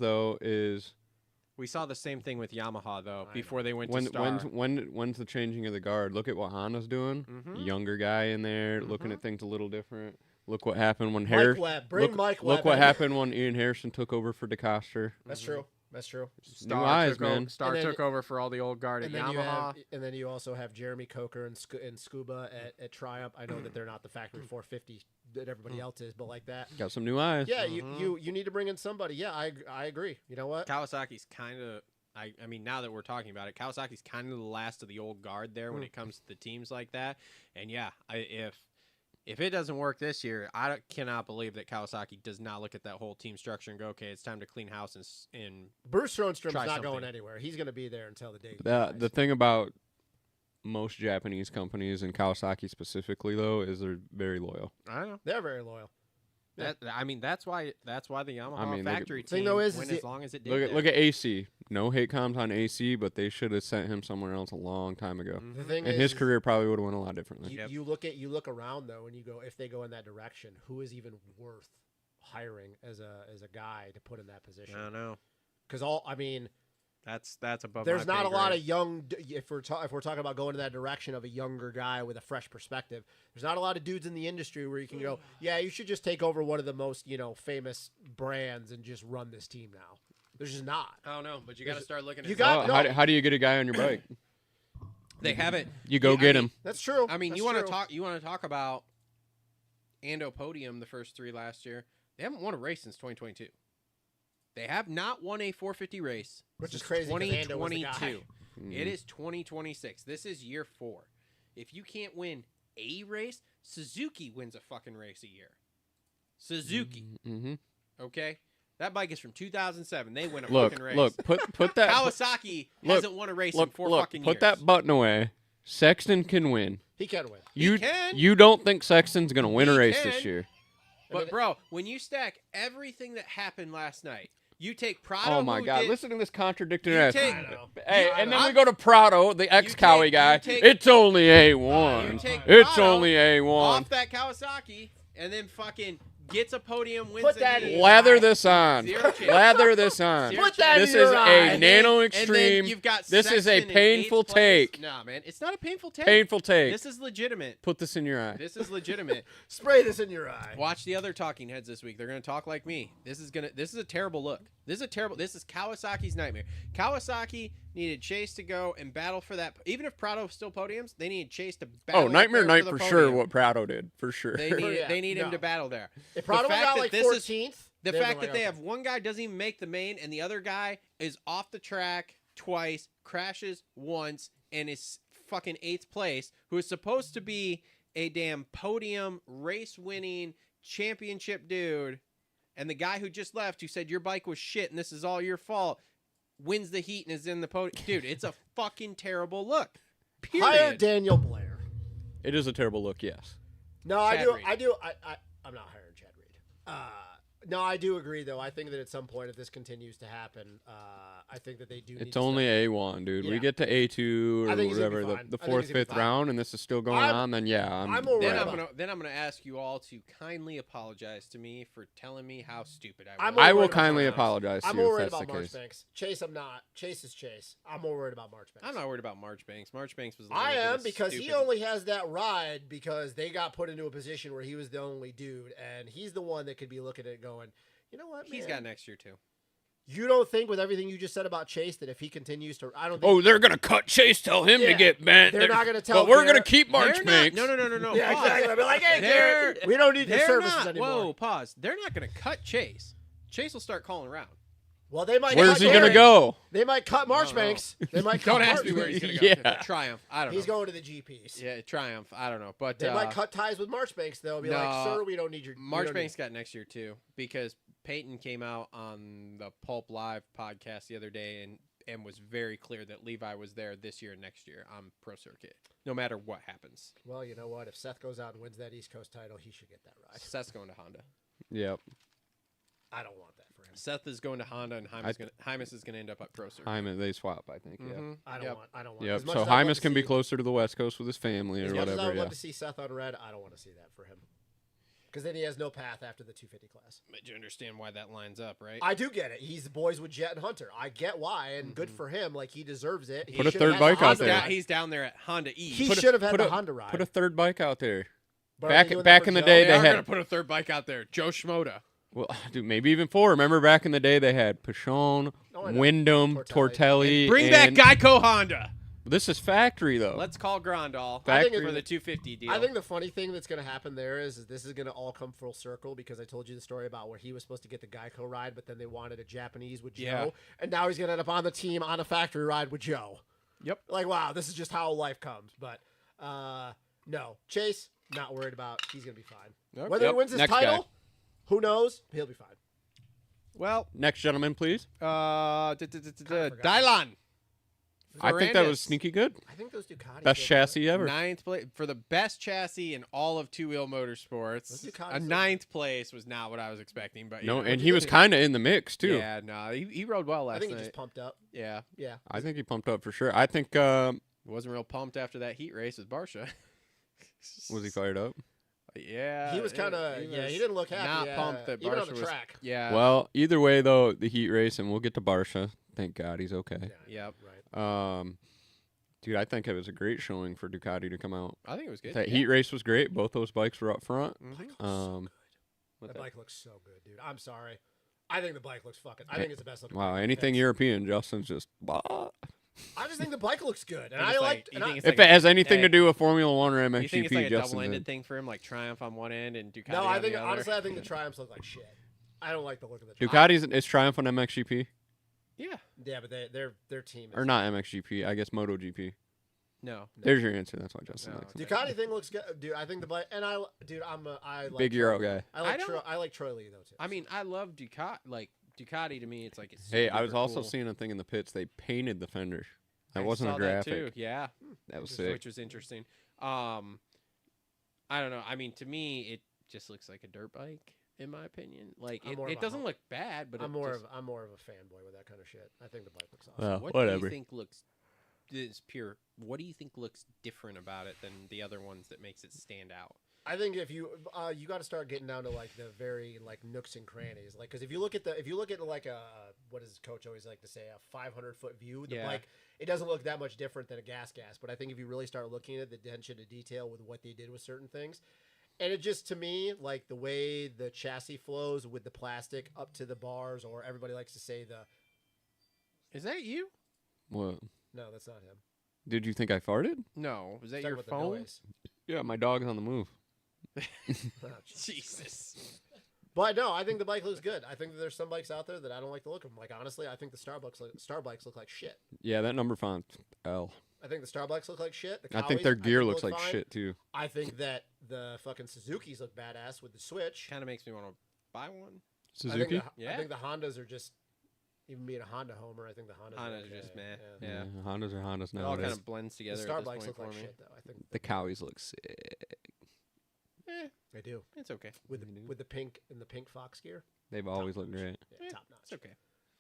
we saw the same thing with Yamaha though before they went to Star. When's the changing of the guard? Look at what Honda's doing. Younger guy in there, looking at things a little different. Look what happened when Mike Webb. Mike Webb. Look what happened when Ian Harrison took over for DeCoster. That's true. That's true. Star took over for all the old guard at Yamaha. And then you also have Jeremy Coker and Scuba at Triumph. I know that they're not the factory 450 that everybody else is, but like that. Got some new eyes. Yeah, you need to bring in somebody. Yeah, I agree. You know what? Kawasaki's kind of, I mean, now that we're talking about it, Kawasaki's kind of the last of the old guard there when it comes to the teams like that. And yeah, if it doesn't work this year, I cannot believe that Kawasaki does not look at that whole team structure and go, okay, it's time to clean house and Bruce Thornstrom's not going anywhere. He's going to be there until the day. The thing about most Japanese companies, and Kawasaki specifically, though, is they're very loyal. I know. They're very loyal. That's why the Yamaha factory team went as long as it did. Look at AC. No hate comms on AC, but they should have sent him somewhere else a long time ago. The thing and his career probably would have went a lot differently. You look around though, and you go, if they go in that direction, who is even worth hiring as a guy to put in that position? I don't know. Because that's above. There's not a lot of young. If we're talking about going in that direction of a younger guy with a fresh perspective, there's not a lot of dudes in the industry where you can go, yeah, you should just take over one of the most famous brands and just run this team now. There's just not. I don't know, but you got to start looking. How do you get a guy on your bike? They have it. You go get him. That's true. I mean, you want to talk about Ando podium the first 3 last year. They haven't won a race since 2022. They have not won a 450 race, which is crazy. 2022. It is 2026. This is year 4. If you can't win a race, Suzuki wins a fucking race a year. Suzuki. Okay? That bike is from 2007. They win a fucking race. Look, put that. Kawasaki hasn't won a race in 4 fucking years. Put that button away. Sexton can win. He can win. You don't think Sexton's going to win a race this year? But, bro, when you stack everything that happened last night, you take Prado. Oh, my God. Listen to this contradictory ass. Hey, and then we go to Prado, the ex-Cowie guy. It's only A1. It's only A1. Off that Kawasaki, and then fucking gets a podium, wins Put that in. Lather this on. Lather this on. Put that this in your is eye. a nano extreme. You've got this is a Sexton painful in 8th place. take. Nah, man, it's not a painful take. Painful take. This is legitimate. Put this in your eye. This is legitimate. Spray this in your eye. Watch the other talking heads this week. They're gonna talk like me. This is a terrible look. This is Kawasaki's nightmare. Kawasaki needed Chase to go and battle for that. Even if Prado still podiums, they needed Chase to battle. Oh, nightmare night for for sure. What Prado did for sure. They need him to battle there. If Prado got like 14th, the fact that they have one guy doesn't even make the main and the other guy is off the track twice, crashes once, and is fucking 8th place, who is supposed to be a damn podium race winning championship dude. And the guy who just left, who said your bike was shit and this is all your fault, wins the heat and is in the podium. Dude, it's a fucking terrible look. Period. Hire Daniel Blair. It is a terrible look, yes. No, Chad I'm not hiring Chad Reed. No, I do agree, though. I think that at some point, if this continues to happen, I think that they do. It's only A1, dude. Yeah. We get to A2 or whatever, the 4th, 5th round, and this is still going on. Then I'm gonna ask you all to kindly apologize to me for telling me how stupid I was. I will kindly apologize to you. I'm more worried about Marchbanks. Chase, I'm not. Chase is Chase. I'm more worried about Marchbanks. I'm not worried about Marchbanks. Marchbanks was. I am because he only has that ride because they got put into a position where he was the only dude, and he's the one that could be looking at it going, you know what, man? He's got next year too. You don't think with everything you just said about Chase that if he continues to, I don't think. Oh, they're gonna cut Chase. Tell him to get bent. They're not gonna tell. But we're gonna keep Marchbanks. No. Yeah, exactly. I'll be like, hey, Garrett, we don't need the services anymore. Whoa, pause. They're not gonna cut Chase. Chase will start calling around. Well, they might. Where's he going to go? They might cut Marchbanks. They might cut Don't ask me where he's going to go. Yeah. Triumph. I don't know. He's going to the GPs. Yeah, Triumph. I don't know. But They might cut ties with Marchbanks, though. Be like, sir, we don't need your... Marchbanks got next year, too, because Peyton came out on the Pulp Live podcast the other day and was very clear that Levi was there this year and next year on Pro Circuit, no matter what happens. Well, you know what? If Seth goes out and wins that East Coast title, he should get that ride. Seth's going to Honda. Yep. I don't want that for him. Seth is going to Honda, and Hymus is going to end up at Pro Circuit. Hymus, they swap, I think. Yeah. I don't want. Yep. As much So as I'd love Hymus to can be see- closer to the West Coast with his family or As much whatever. as I would Yeah. love to see Seth on red, I don't want to see that for him. Because then he has no path after the 250 class. But you understand why that lines up, right? I do get it. He's the boys with Jet and Hunter. I get why, and good for him. Like, he deserves it. He Put a should third have bike had the out Honda there. ride. He's down there at Honda E. He should have had the Honda ride. Put a third bike out there. But are they doing that back for in the Joe? day, They they are had- going to put a third bike out there. Joe Schmoda. Well, dude, maybe even 4. Remember back in the day, they had Pashon, Oh, I know. Wyndham, Tortelli. Tortelli. Bring back and- Geico Honda. This is factory, though. Let's call Grandal I think for the 250 deal. I think the funny thing that's going to happen there is this is going to all come full circle because I told you the story about where he was supposed to get the Geico ride, but then they wanted a Japanese with Joe, Yeah. and now he's going to end up on the team on a factory ride with Joe. Yep. Like, wow, this is just how life comes. But no, Chase, not worried about. He's going to be fine. Okay. Whether he Yep. wins his Next title, guy. who knows? He'll be fine. Well, Next gentleman, please. Dylan. I think that was Ferrandis. sneaky good. I think those Ducatis. Best look chassis ever. Ninth place for the best chassis in all of two-wheel motorsports. Those Ducatis A look- ninth place was not what I was expecting, but No, yeah. and he was kind of in the mix, too. Yeah, no, he rode well good. I last think he night. just pumped up. Yeah, Yeah. I think he pumped up for sure. I think, wasn't real pumped after that heat race with Barsha. was he fired up? Yeah, He was kind of, he didn't look happy. not yeah, pumped that even on Barsha the was- track. Yeah. Well, either way, though, the heat race, and we'll get to Barsha. Thank God he's okay. Yep. Right. Dude, I think it was a great showing for Ducati to come out. I think it was good. That heat race was great. Both those bikes were up front. Mhm. What The the- bike looks so good, dude. I'm sorry. I think the bike looks fucking. I think it's the best looking. Wow, bike in anything pits. European, Justin's just. I just think the bike looks good, and You I think like. it's like- you think If it's it has anything hey, to do with Formula One or You think MXGP, it's like a Justin's double-ended in. thing for him, like Triumph on one end and Ducati No, on I think the other? honestly, I think the Triumphs look like shit. I don't like the look of the Ducati's is Triumph on MXGP Yeah. Yeah, but their team is. or not MXGP? I guess MotoGP. No. There's your answer. That's why Justin No, likes okay. it. Ducati thing looks good, dude. I think the bike, and I like Big Troy Euro Lee. guy. I like Troy Lee though too. I mean, I love Ducati. Like Ducati to me, it's like it's. Hey, I was super also cool. seeing a thing in the pits. They painted the fenders. That I wasn't saw a that graphic. too. Yeah, That was sick. which was interesting. I don't know. I mean, to me, it just looks like a dirt bike, in my opinion. Like I'm it, more of it a doesn't hum- look bad, but I'm it more just, of a fanboy with that kind of shit. I think the bike looks awesome. Well, what do whatever. you think looks is pure? What do you think looks different about it than the other ones that makes it stand out? I think if you got to start getting down to like the very like nooks and crannies, like because if you look at like a what does coach always like to say, a 500-foot view, the Yeah. bike, it doesn't look that much different than a gas. But I think if you really start looking at the attention to detail with what they did with certain things, and it just to me like the way the chassis flows with the plastic up to the bars, or everybody likes to say the Is that you? What? no, that's not him. Did you think I farted? No, is that Talking your about the phone? noise. Yeah, my dog's on the move. Oh, jeez. Jesus. But no, I think the bike looks good. I think that there's some bikes out there that I don't like the look of them. Like honestly, I think the Star bikes look like shit. Yeah, that number font L. I think the Star bikes look like shit. The I think Cowies, their gear look looks like fine. shit too. I think that the fucking Suzuki's look badass with the switch. Kind of makes me want to buy one. Suzuki. I think the Hondas are just, even being a Honda homer, I think the Hondas. Hondas are are just okay. meh. Yeah. Hondas are Hondas It all kind nowadays. of blends The together. Star at this bikes point look like for me. shit though. I think The Cowies look sick. Eh, they do it's okay. with They do. with the pink and the pink Fox gear. They've always looked notch. great. Yeah, Eh, top It's notch. okay.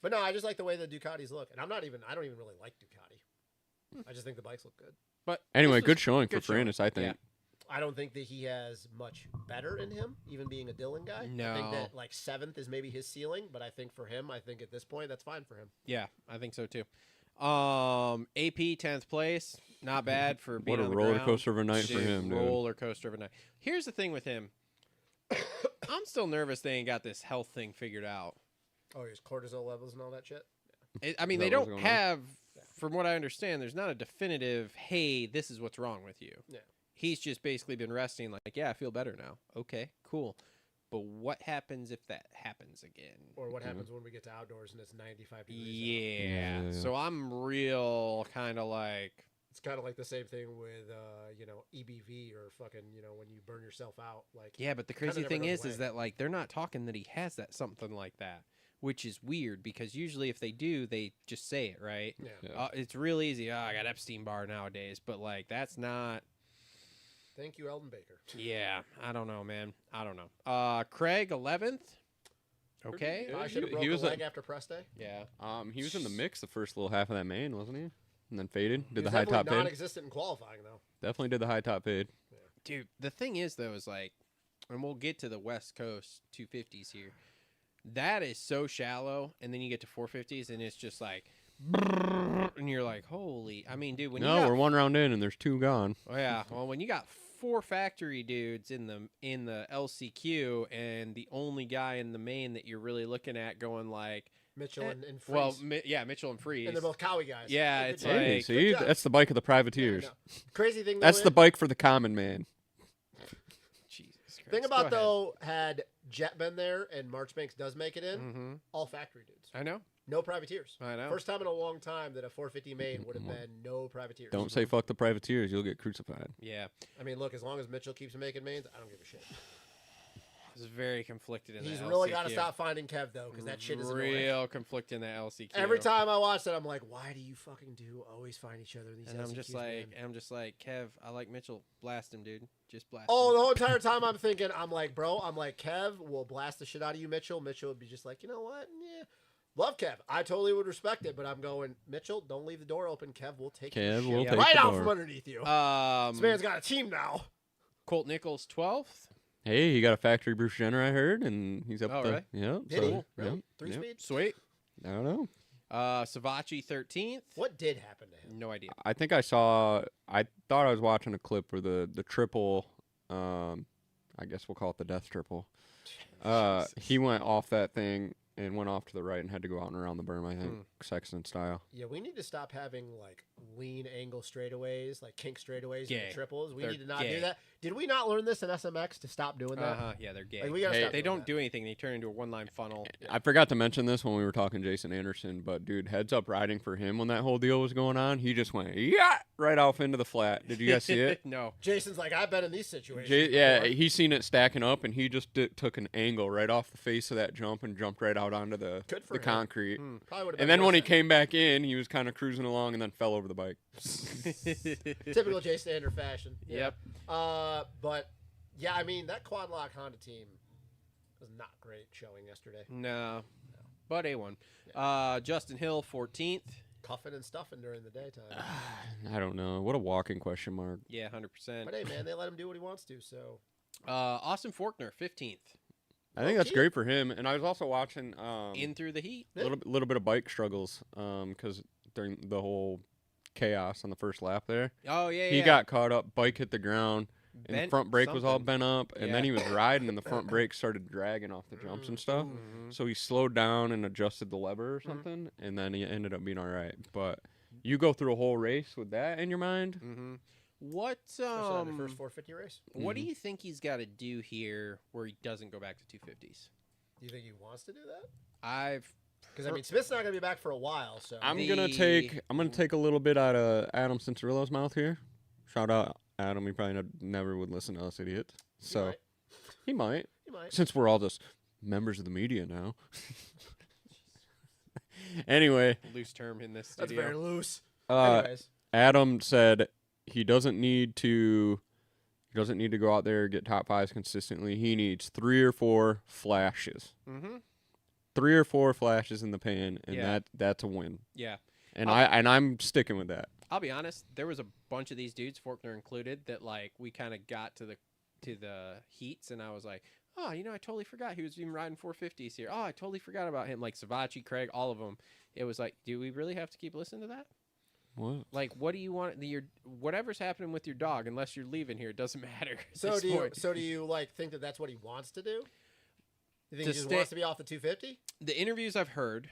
But no, I just like the way the Ducatis look, and I don't even really like Ducati. I just think the bikes look good. But Anyway, this was good showing for good showing. Ferrandis, I think. Yeah. I don't think that he has much better in him, even being a Dillon guy. I think No. that like 7th is maybe his ceiling, but I think for him, I think at this point that's fine for him. Yeah, I think so too. AP 10th place, not bad for being What a on the roller ground. coaster of a night for Dude, him, dude. Roller coaster of a night. Here's the thing with him. I'm still nervous they ain't got this health thing figured out. Oh, his cortisol levels and all that shit. I mean, Is they that what's don't going on? have, from what I understand, there's not a definitive, hey, this is what's wrong with you. Yeah. He's just basically been resting like, yeah, I feel better now. Okay, cool. But what happens if that happens again? Or what happens when we get to outdoors and it's 95 degrees Yeah. So I'm real kind of like... It's kind of like the same thing with, EBV or fucking, when you burn yourself out. Like, yeah, but the crazy thing is that like they're not talking that he has something like that, which is weird because usually if they do, they just say it, right? Yeah. It's real easy. Oh, I got Epstein-Barr nowadays, but like that's not. Thank you, Eldon Baker. Yeah, I don't know, man. I don't know. Craig 11th. Okay. I should have broke a leg after press day. Yeah. He was in the mix the first little half of that main, wasn't he? And then faded. Did the high high top fade? Non-existent in qualifying though. Definitely did the high top fade. Yeah. Dude, the thing is though is like, and we'll get to the West Coast 250s here. That is so shallow, and then you get to 450s, and it's just like, and you're like, holy. I mean, dude, we're one round in, and there's 2 gone. Oh yeah. Well, when you got 4 factory dudes in the LCQ, and the only guy in the main that you're really looking at going like. Mitchell and Freeze. Well, Mitchell and Freeze. And they're both Cowie guys. Yeah, it's hey, like... see, that's the bike of the privateers. Yeah, crazy thing, That's the bike for the common man. Jesus Christ. Thing about, though, had Jet been there and Marchbanks does make it in, all factory dudes. I know. No privateers. I know. First time in a long time that a 450 main would have been no privateers. Don't say fuck the privateers. You'll get crucified. Yeah. I mean, look, as long as Mitchell keeps making mains, I don't give a shit. He's very conflicted in He's that really LCQ. got to stop finding Kev, though, because that shit is real conflicted in that LCQ. Every time I watch that, I'm like, why do you fucking always find each other in these and LCQs, I'm just like, Kev, I like Mitchell. Blast him, dude. Just blast him. Oh, the whole entire time I'm thinking, I'm like, Kev will blast the shit out of you, Mitchell. Mitchell would be just like, you know what? Yeah. Love Kev. I totally would respect it, but I'm going, Mitchell, don't leave the door open. Kev will take your shit right out from underneath you. This man's got a team now. Colt Nichols, 12th. Hey, he got a factory Bruce Jenner, I heard, and he's up really? Yeah. Did he? Really? 3-speed? Sweet. I don't know. Savachi, 13th. What did happen to him? No idea. I think I thought I was watching a clip where the triple, I guess we'll call it the death triple. He went off that thing and went off to the right and had to go out and around the berm, I think, Sexton style. Yeah, we need to stop having, like, lean angle straightaways, like kink straightaways in the triples. We need to not do that. Did we not learn this in SMX to stop doing that? Yeah, they're gay. Like, we gotta stop they don't that. do anything. They turn into a one-line funnel. I forgot to mention this when we were talking Jason Anderson, but, dude, heads up riding for him when that whole deal was going on. He just went, right off into the flat. Did you guys see it? No. Jason's like, I've been in these situations. He seen it stacking up, and he just took an angle right off the face of that jump and jumped right out onto the concrete. And then when he came back in, he was kind of cruising along and then fell over the bike. Typical Jason Anderson fashion. Yeah. Yep. But, yeah, I mean, that quad lock Honda team was not great showing yesterday. No. But A1. Yeah. Justin Hill, 14th. Cuffing and stuffing during the daytime. I don't know. What a walking question mark. Yeah, 100%. But, hey, man, they let him do what he wants to, so. Austin Faulkner, 15th. I think that's great for him. And I was also watching in through the heat. A little bit of bike struggles because during the whole chaos on the first lap there. Oh, yeah, he got caught up, bike hit the ground, and the front brake was all bent up, and Yeah. then he was riding, and the front brake started dragging off the jumps and stuff. So he slowed down and adjusted the lever or something, and then he ended up being all right. But you go through a whole race with that in your mind? What Especially on the first 450 race. What do you think he's got to do here where he doesn't go back to 250s? Do you think he wants to do that? Because I mean, Heard- Smith's not going to be back for a while, so I'm gonna take a little bit out of Adam Cincerillo's mouth here. Shout out Adam. He probably never would listen to us idiots. So he might. He might. Since we're all just members of the media now. Anyway, loose term in this That's studio. very loose. Anyways, Adam said he doesn't need to go out there and get top fives consistently. He needs 3 or 4 flashes. 3 or 4 flashes in the pan, and that's a win. Yeah. And I'm sticking with that. I'll be honest, there was a bunch of these dudes, Faulkner included, that like we kind of got to the heats, and I was like, oh, I totally forgot he was even riding 450s here. Oh, I totally forgot about him. Like Savachi, Craig, all of them. It was like, do we really have to keep listening to that? What? Like, what do you want? Whatever's happening with your dog, unless you're leaving here, it doesn't matter. So do you like think that that's what he wants to do? You think he just wants to be off the 250? The interviews I've heard,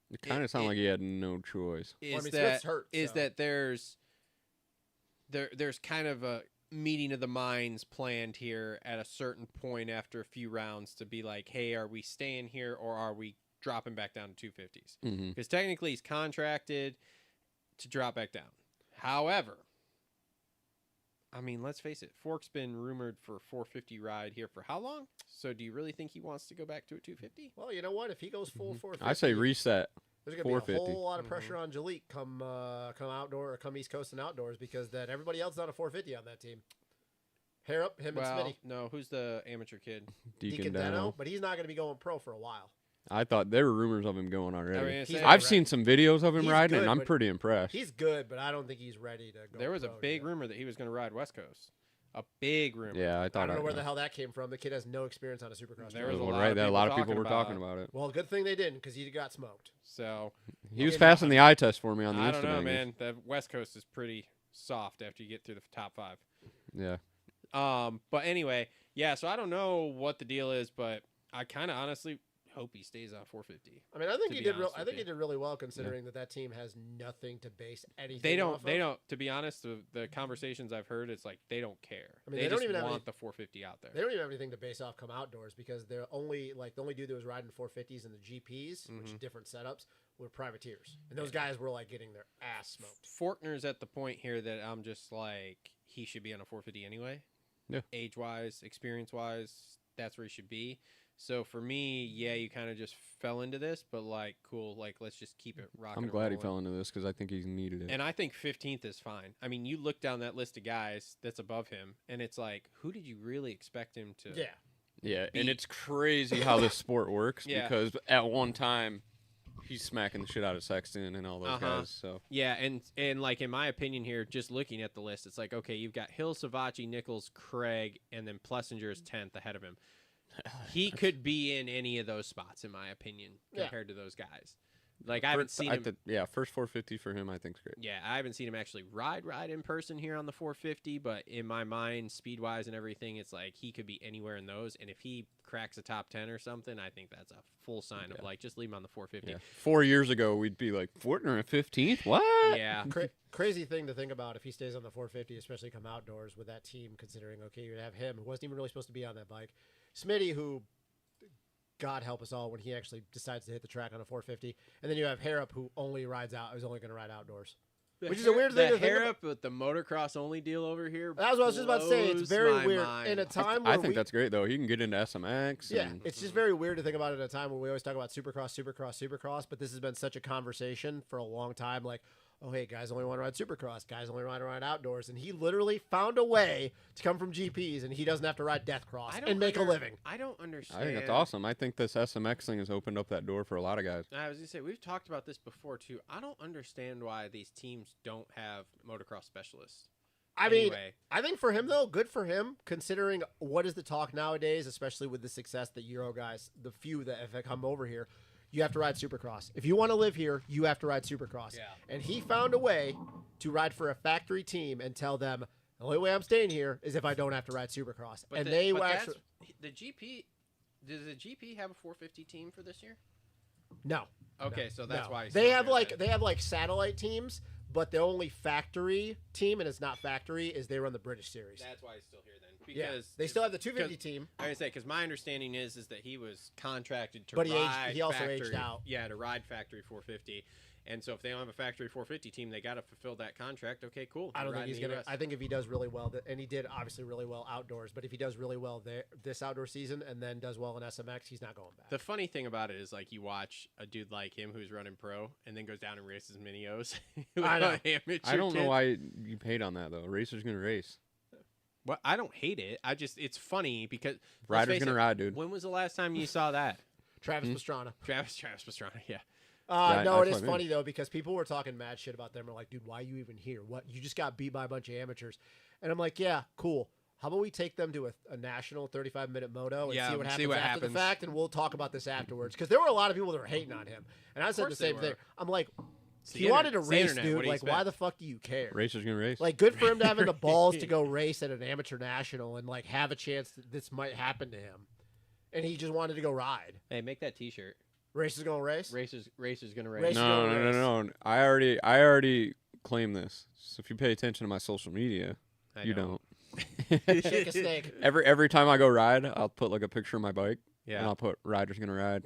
It kind of sounded like he had no choice. Is Smith's hurt, is so. that there's kind of a meeting of the minds planned here at a certain point after a few rounds to be like, hey, are we staying here or are we dropping back down to 250s? Because technically he's contracted to drop back down. However, I mean, let's face it, Fork's been rumored for 450 ride here for how long? So do you really think he wants to go back to a 250? Well, you know what? If he goes full 450, I say reset. There's going to be a whole lot of pressure on Jalik come outdoor or come East Coast and outdoors because that everybody else is on a 450 on that team. Hair up, him and Smitty. No, who's the amateur kid? Deacon Deno, but he's not going to be going pro for a while. I thought there were rumors of him going already. I mean, I've seen some videos of him riding, good, and I'm pretty impressed. He's good, but I don't think he's ready to go. There was pro a big yet. rumor that he was going to ride West Coast. A big rumor. Yeah, I thought. I don't know where the hell that came from. The kid has no experience on a Supercross. There was a lot of people were talking about it. Well, good thing they didn't because he got smoked. So he was passing the eye test for me on the Instagram. I don't know, man. The West Coast is pretty soft after you get through the top 5. Yeah. But anyway, yeah. So I don't know what the deal is, but I kind of honestly hope he stays on 450. I mean, I think he did. I think he did really well considering that team has nothing to base anything. They don't. Off They of. don't. To be honest, the conversations I've heard, it's like they don't care. I mean, they don't just even want the 450 out there. They don't even have anything to base off come outdoors because they're only the only dude that was riding 450s and the GPs, which are different setups, were privateers, and those guys were like getting their ass smoked. Forkner's at the point here that I'm just like he should be on a 450 anyway. Yeah. Age wise, experience wise, that's where he should be. So for me, yeah, you kind of just fell into this, but like, cool, like let's just keep it rocking. I'm glad he fell into this because I think he's needed it. And I think 15th is fine. I mean, you look down that list of guys that's above him, and it's like, who did you really expect him to? Yeah, beat? and it's crazy how this sport works Yeah. because at one time he's smacking the shit out of Sexton and all those guys. So yeah, and like in my opinion here, just looking at the list, it's like okay, you've got Hill, Savachi, Nichols, Craig, and then Plessinger is 10th ahead of him. He could be in any of those spots, in my opinion, compared to those guys. Like I haven't seen him. First 450 for him, I think is great. Yeah, I haven't seen him actually ride in person here on the 450, but in my mind, speed wise and everything, it's like he could be anywhere in those. And if he cracks a top 10 or something, I think that's a full sign of like just leave him on the 450. Yeah. 4 years ago, we'd be like Fortner at 15th. What? Yeah, Crazy thing to think about if he stays on the 450, especially come outdoors with that team. Considering you would have him, who wasn't even really supposed to be on that bike. Smitty, who, God help us all, when he actually decides to hit the track on a 450, and then you have Harrop, who only rides out, who's only going to ride outdoors, which is a weird thing to think about. with the motocross only deal over here. That's what I was just about to say. It's very weird mind. in a time where I think that's great though. He can get into SMX. Yeah, it's just very weird to think about it in a time where we always talk about Supercross, but this has been such a conversation for a long time. Like, oh, hey, guys only want to ride Supercross. Guys only want to ride outdoors. And he literally found a way to come from GPs, and he doesn't have to ride Death Cross and make a living. I don't understand. I think that's awesome. I think this SMX thing has opened up that door for a lot of guys. I was going to say, we've talked about this before, too. I don't understand why these teams don't have motocross specialists. I mean, I think for him, though, good for him, considering what is the talk nowadays, especially with the success that Euro guys, the few that have come over here, you have to ride Supercross. If you want to live here, you have to ride Supercross. Yeah. And he found a way to ride for a factory team and tell them, the only way I'm staying here is if I don't have to ride Supercross. But and they actually... The GP... Does the GP have a 450 team for this year? No. Okay, so that's why... They have like satellite teams, but the only factory team, and it's not factory, is they run the British Series. That's why he's still here then. Because they still have the 250 team. I would say because my understanding is that he was contracted to ride. But he also aged out. Yeah, to ride factory 450. And so if they don't have a factory 450 team, they got to fulfill that contract. Okay, cool. I don't think he's gonna. I think if he does really well, and he did obviously really well outdoors, but if he does really well this outdoor season and then does well in SMX, he's not going back. The funny thing about it is like you watch a dude like him who's running pro and then goes down and races mini-Os. I know. I don't know why you paid on that though. Racer's gonna race. Well, I don't hate it. It's funny because Rider's gonna ride, dude. When was the last time you saw that? Travis Pastrana. Travis Pastrana, yeah. No, it is funny though because people were talking mad shit about them. They're like, dude, why are you even here? What? You just got beat by a bunch of amateurs. And I'm like, yeah, cool. How about we take them to a national 35-minute moto and see what happens after the fact, and we'll talk about this afterwards. Because there were a lot of people that were hating on him, and I said the same thing. I'm like, if you wanted to race, dude, like, why the fuck do you care? Racer's gonna race. Like, good for him to having the balls to go race at an amateur national and like have a chance that this might happen to him, and he just wanted to go ride. Hey, make that T-shirt. Racer's gonna race. Racer's gonna race. No. I already claim this. So if you pay attention to my social media, you don't. Shake a snake. Every time I go ride, I'll put like a picture of my bike. Yeah. And I'll put Rider's gonna ride.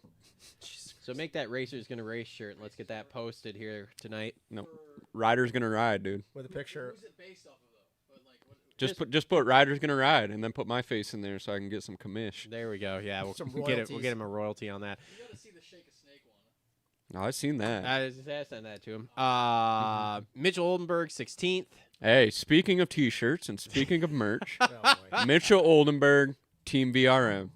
So make that Racer's Gonna Race shirt. And let's get that posted here tonight. No, Rider's gonna ride, dude. With a picture. Who's it based off of, though? But, like, Just put Rider's gonna ride, and then put my face in there so I can get some commish. there we go. Yeah, we'll Some get it. We'll royalties. get him a royalty on that. You gotta see the Shake a Snake one. Oh, I've seen that. I sent that to him. Mitchell Oldenburg, 16th. Hey, speaking of T-shirts and speaking of merch, Oh, boy. Mitchell Oldenburg, Team VRM,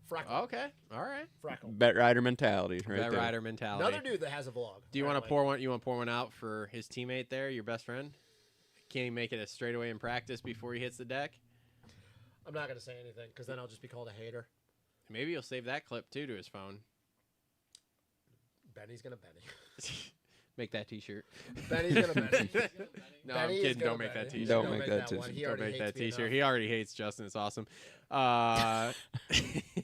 Freckle. Okay, all right. Freckle. Bet Rider mentality, right That there. rider mentality. Another dude that has a vlog. Do you want to apparently. pour one? You want to pour one out for his teammate there, your best friend? Can he make it a straightaway in practice before he hits the deck? I'm not gonna say anything because then I'll just be called a hater. Maybe he'll save that clip too to his phone. Benny's gonna Benny. Make that T-shirt. Benny's gonna Benny. No, Benny I'm is kidding. gonna Don't make that Benny. T-shirt. Don't make that one. He Don't already make that hates me T-shirt. enough. He already hates Justin. It's awesome.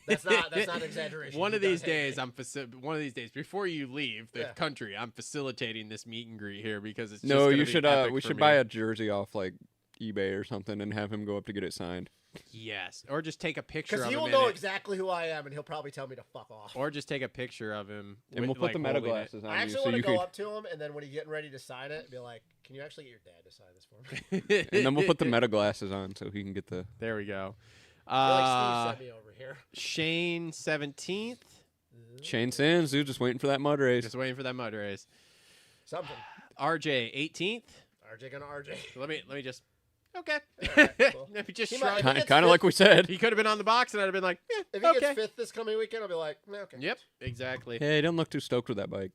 That's not exaggeration. One He of these does hate days, me. one of these days before you leave the Yeah. country, I'm facilitating this meet and greet here because it's No, just gonna you be should. epic We for should me. buy a jersey off like eBay or something and have him go up to get it signed. Yes, or just take a picture Because of he him will in know it. exactly who I am, and he'll probably tell me to fuck off. Or just take a picture of him. And with, we'll put like, the meta holding it. glasses on I you actually so want to you go could. up to him, and then when he's getting ready to sign it, be like, "Can you actually get your dad to sign this for me?" And then we'll put the meta glasses on so he can get the. There we go. I feel like Steve sent me over here. Shane 17th. Shane Sands, dude, just waiting for that mud race. Just waiting for that mud race. Something. RJ 18th. RJ gonna RJ. Let me just. Okay. Alright, cool. Let me just He might- shrug. If he Kind gets of like we said. He could have been on the box, and I'd have been like, If he okay. gets fifth this coming weekend, I'll be like, okay. Yep. Exactly. Hey, don't look too stoked with that bike.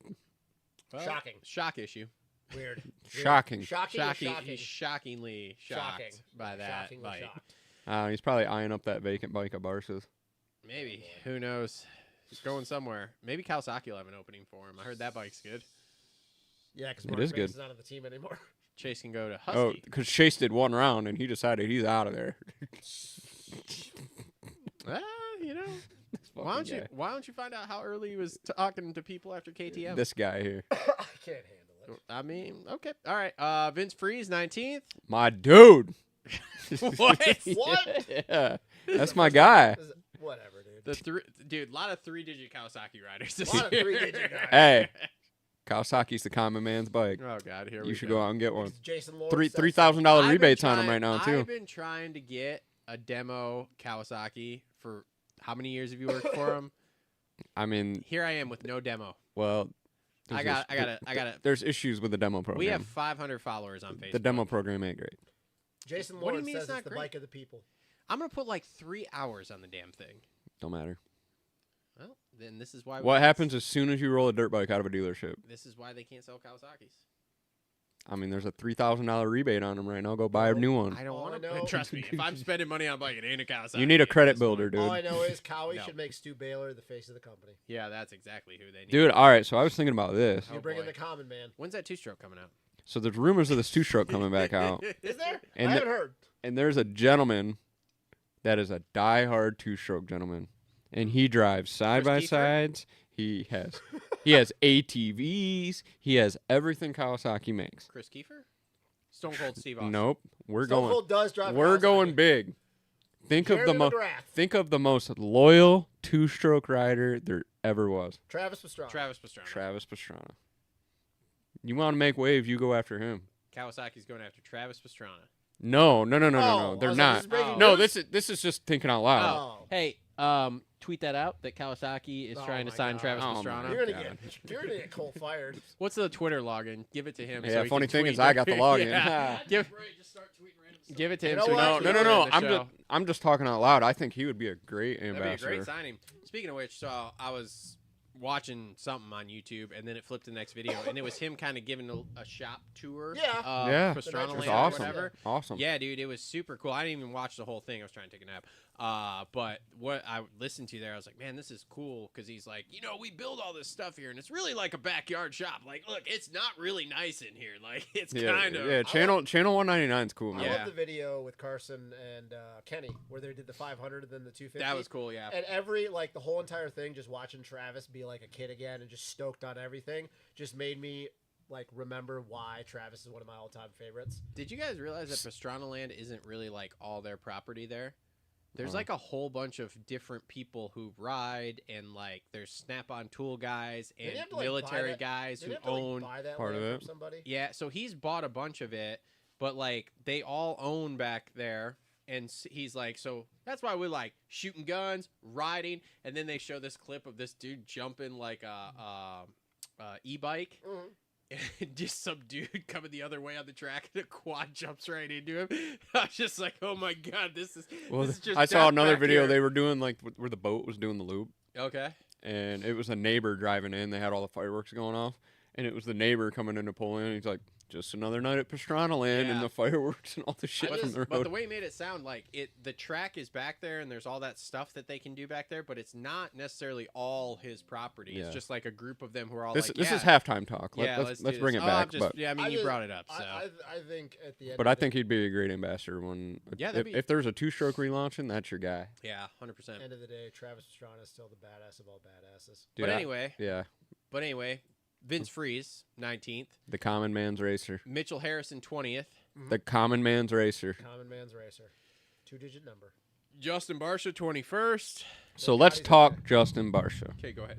Well, Shocking. Shock issue. Weird. Shocking. Shocking. or Shocking. Shocking. He's shockingly shocked Shocking. by that Shockingly bike. shocked. He's probably eyeing up that vacant bike at Barca's. Maybe. Who knows? He's going somewhere. Maybe Kawasaki will have an opening for him. I heard that bike's good. Yeah, because It Mark is Banks good. is not on the team anymore. Chase can go to Oh, Husky. because Chase did one round and he decided he's out of there. You know, Fucking guy. why don't you find out how early he was talking to people after KTM? This guy here. I can't handle it. I mean, okay, all right. Vince Freeze 19th. My dude. What? What? Yeah. That's my guy. Whatever, dude. A lot of 3-digit Kawasaki riders this A lot of year. 3-digit guys. Hey. Kawasaki's the common man's bike. Oh God, here we You should go go out and get one. Jason Lord $3,000 I've been rebates on them trying- right now too. I've been trying to get a demo Kawasaki for how many years have you worked for them? I mean, Here I am with no demo. well, I got to. There's issues with the demo program. We have 500 followers on Facebook. the demo program ain't great. Jason What do you Lord mean says it's not it's the great? bike of the people. I'm gonna put like 3 hours on the damn thing. Don't matter. Well, then this is why. What happens as soon as you roll a dirt bike out of a dealership? This is why they can't sell Kawasaki's. I mean, there's a $3,000 rebate on them right now. Go buy a new one. I don't All want I know- to. Trust me, if I'm spending money on a bike, it ain't a Kawasaki. You need a at credit this builder, point. dude. All I know is Cowie No. should make Stu Baylor the face of the company. Yeah, that's exactly who they need. Dude, all right. So I was thinking about this. Oh, You're bringing boy. the common man. When's that 2-stroke coming out? So there's rumors of this two-stroke coming back out, Is there? And I the- haven't heard. and there's a gentleman that is a die-hard two-stroke gentleman, and he drives side by Kiefer? sides. He has ATVs. He has everything Kawasaki makes. Chris Kiefer? Stone Cold Steve Austin. Nope, we're Stone going. Cold does drive. We're Kawasaki. going big. Think of the Jeremy most. McGrath. Think of the most loyal two-stroke rider there ever was. Travis Pastrana. Travis Pastrana. Travis Pastrana. You want to make waves, you go after him. Kawasaki's going after Travis Pastrana. No. Oh, They're I not. was like, this is breaking No, news? this is just thinking out loud. Oh. Hey, tweet that out that Kawasaki is Oh trying to my sign God. Travis Oh my Pastrana. You're God. gonna get Cole fired. What's the Twitter login? Give it to him. Yeah, so he funny can thing tweet. is I got the login. Yeah. give, Right, just start tweeting random stuff. give it to him. You know so he what? can No. tweet it in the I'm show. I'm just talking out loud. I think he would be a great That'd ambassador. be a great signing. Speaking of which, so I was watching something on YouTube, and then it flipped to the next video, and it was him kind of giving a shop tour. Yeah. Of Yeah. Pastrana The Land It's Nitro or awesome. whatever. Awesome. Yeah, dude, it was super cool. I didn't even watch the whole thing. I was trying to take a nap. But what I listened to there, I was like, man, this is cool, because he's like, we build all this stuff here, and it's really like a backyard shop. Like, look, it's not really nice in here. Like, it's Yeah, kind of. yeah. Channel 199 is cool, man. I Yeah. love the video with Carson and Kenny where they did the 500 and then the 250. That was cool, yeah. And the whole entire thing, just watching Travis be like a kid again and just stoked on everything, just made me like remember why Travis is one of my all-time favorites. Did you guys realize that Pastrana Land isn't really like all their property there? There's like a whole bunch of different people who ride, and like there's Snap-on tool guys and military guys who own buy that part of land it. from somebody. Yeah, so he's bought a bunch of it, but like they all own back there. And he's like, so that's why we're like shooting guns, riding, and then they show this clip of this dude jumping like a e-bike, and just some dude coming the other way on the track, and a quad jumps right into him. I was just like, oh my god, this is. Well, this is just I saw death another back video. here. They were doing like where the boat was doing the loop, Okay. and it was a neighbor driving in. They had all the fireworks going off, and it was the neighbor coming in to pull in. He's like, just another night at Pastrana Land, Yeah. and the fireworks and all the shit from the road. But the way he made it sound like the track is back there, and there's all that stuff that they can do back there, but it's not necessarily all his property. Yeah. It's just like a group of them who are all This like, is yeah, halftime talk. yeah, Let's do bring this. it back. Just, But yeah, I mean, you brought it up, so. I think at the end. but of I the- think he'd be a great ambassador when if there's a 2-stroke relaunching, that's your guy. Yeah, 100%. End of the day, Travis Pastrana is still the badass of all badasses. Dude, But anyway, Vince Freeze, 19th. the common man's racer. Mitchell Harrison, 20th. The common man's racer. Common man's racer, 2-digit number. Justin Barsha, 21st. So let's talk Justin Barsha. Okay, go ahead.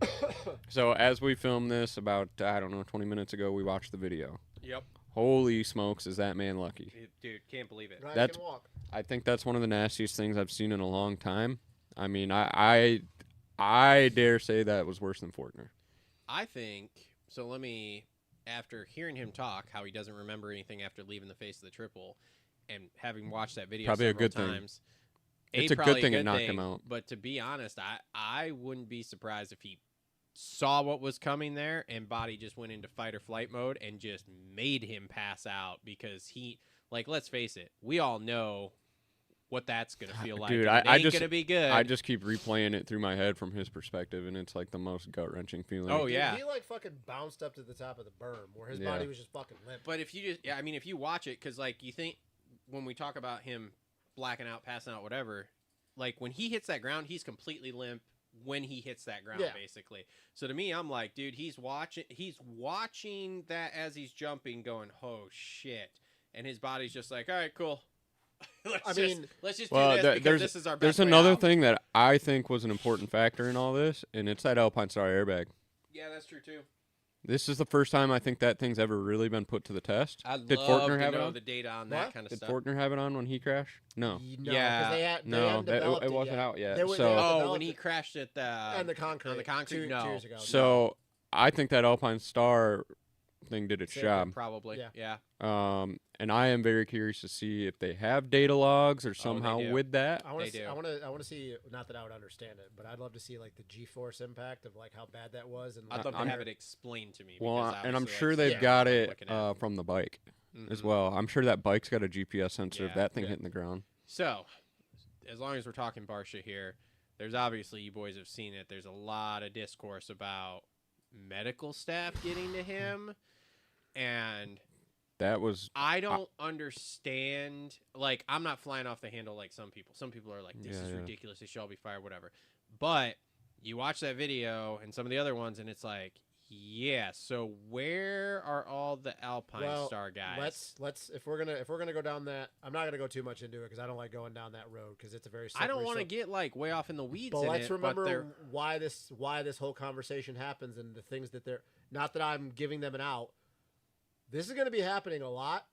So as we filmed this about, I don't know, 20 minutes ago, we watched the video. Yep. Holy smokes, is that man lucky. Dude, can't believe it. Ryan That's- can walk. I think that's one of the nastiest things I've seen in a long time. I mean, I dare say that was worse than Fortner. I think, so let me, after hearing him talk, how he doesn't remember anything after leaving the face of the triple, and having watched that video Probably a several good thing. times. It's a good probably thing it knocked him out. But to be honest, I wouldn't be surprised if he saw what was coming there and body just went into fight or flight mode and just made him pass out, because he, like, let's face it, we all know what that's going to feel like. Dude, and it I ain't just- going to be good. I just keep replaying it through my head from his perspective, and it's like the most gut-wrenching feeling. Oh, Dude, yeah. he like fucking bounced up to the top of the berm where his Yeah. body was just fucking limp. But if you just, yeah, I mean, if you watch it, because, like, you think when we talk about him blacking out, passing out, whatever, like, when he hits that ground, he's completely limp when he hits that ground, Yeah. basically. So to me, I'm like, dude, he's watching that as he's jumping, going, oh, shit. And his body's just like, all right, cool. let's just Well, do this because this is our best there's way another out. thing that I think was an important factor in all this, and it's that Alpine Star airbag. Yeah, that's true, too. This is the first time I think that thing's ever really been put to the test. I'd Did love Fortner to have it know on? the data on What? that kind of Did stuff. Fortner have it on when he crashed? No. No, Yeah. 'cause they hadn't No, developed it wasn't yet. out yet. They were- So- they Oh, developed when he it crashed at the on the concrete. on the concrete? 2 No. years ago. So I think that Alpine Star thing did its Same job. Probably. Yeah. Yeah. And I am very curious to see if they have data logs or somehow do. with that. I want They to. do. I want to see. Not that I would understand it, but I'd love to see like the G-force impact of like how bad that was. And I'd love to I'm- have it explained to me. Well, because and I'm obviously sure that's they've what got I'm it looking at. from the bike as Mhm. well. I'm sure that bike's got a GPS sensor of Yeah. that thing Yeah. hitting the ground. So, as long as we're talking Barsha here, there's obviously, you boys have seen it, there's a lot of discourse about medical staff getting to him, and That was I don't understand. Like, I'm not flying off the handle like some people. Some people are like, this Yeah, is yeah. ridiculous. They should all be fired, whatever. But you watch that video and some of the other ones, and it's like, yeah. So where are all the Alpine Star guys? Let's if we're gonna go down that, I'm not gonna go too much into it because I don't like going down that road because it's a very. I don't slippery want to slope. get like way off in the weeds. But in let's it, but remember they're- why this whole conversation happens and the things that they're. Not that I'm giving them an out. This is going to be happening a lot,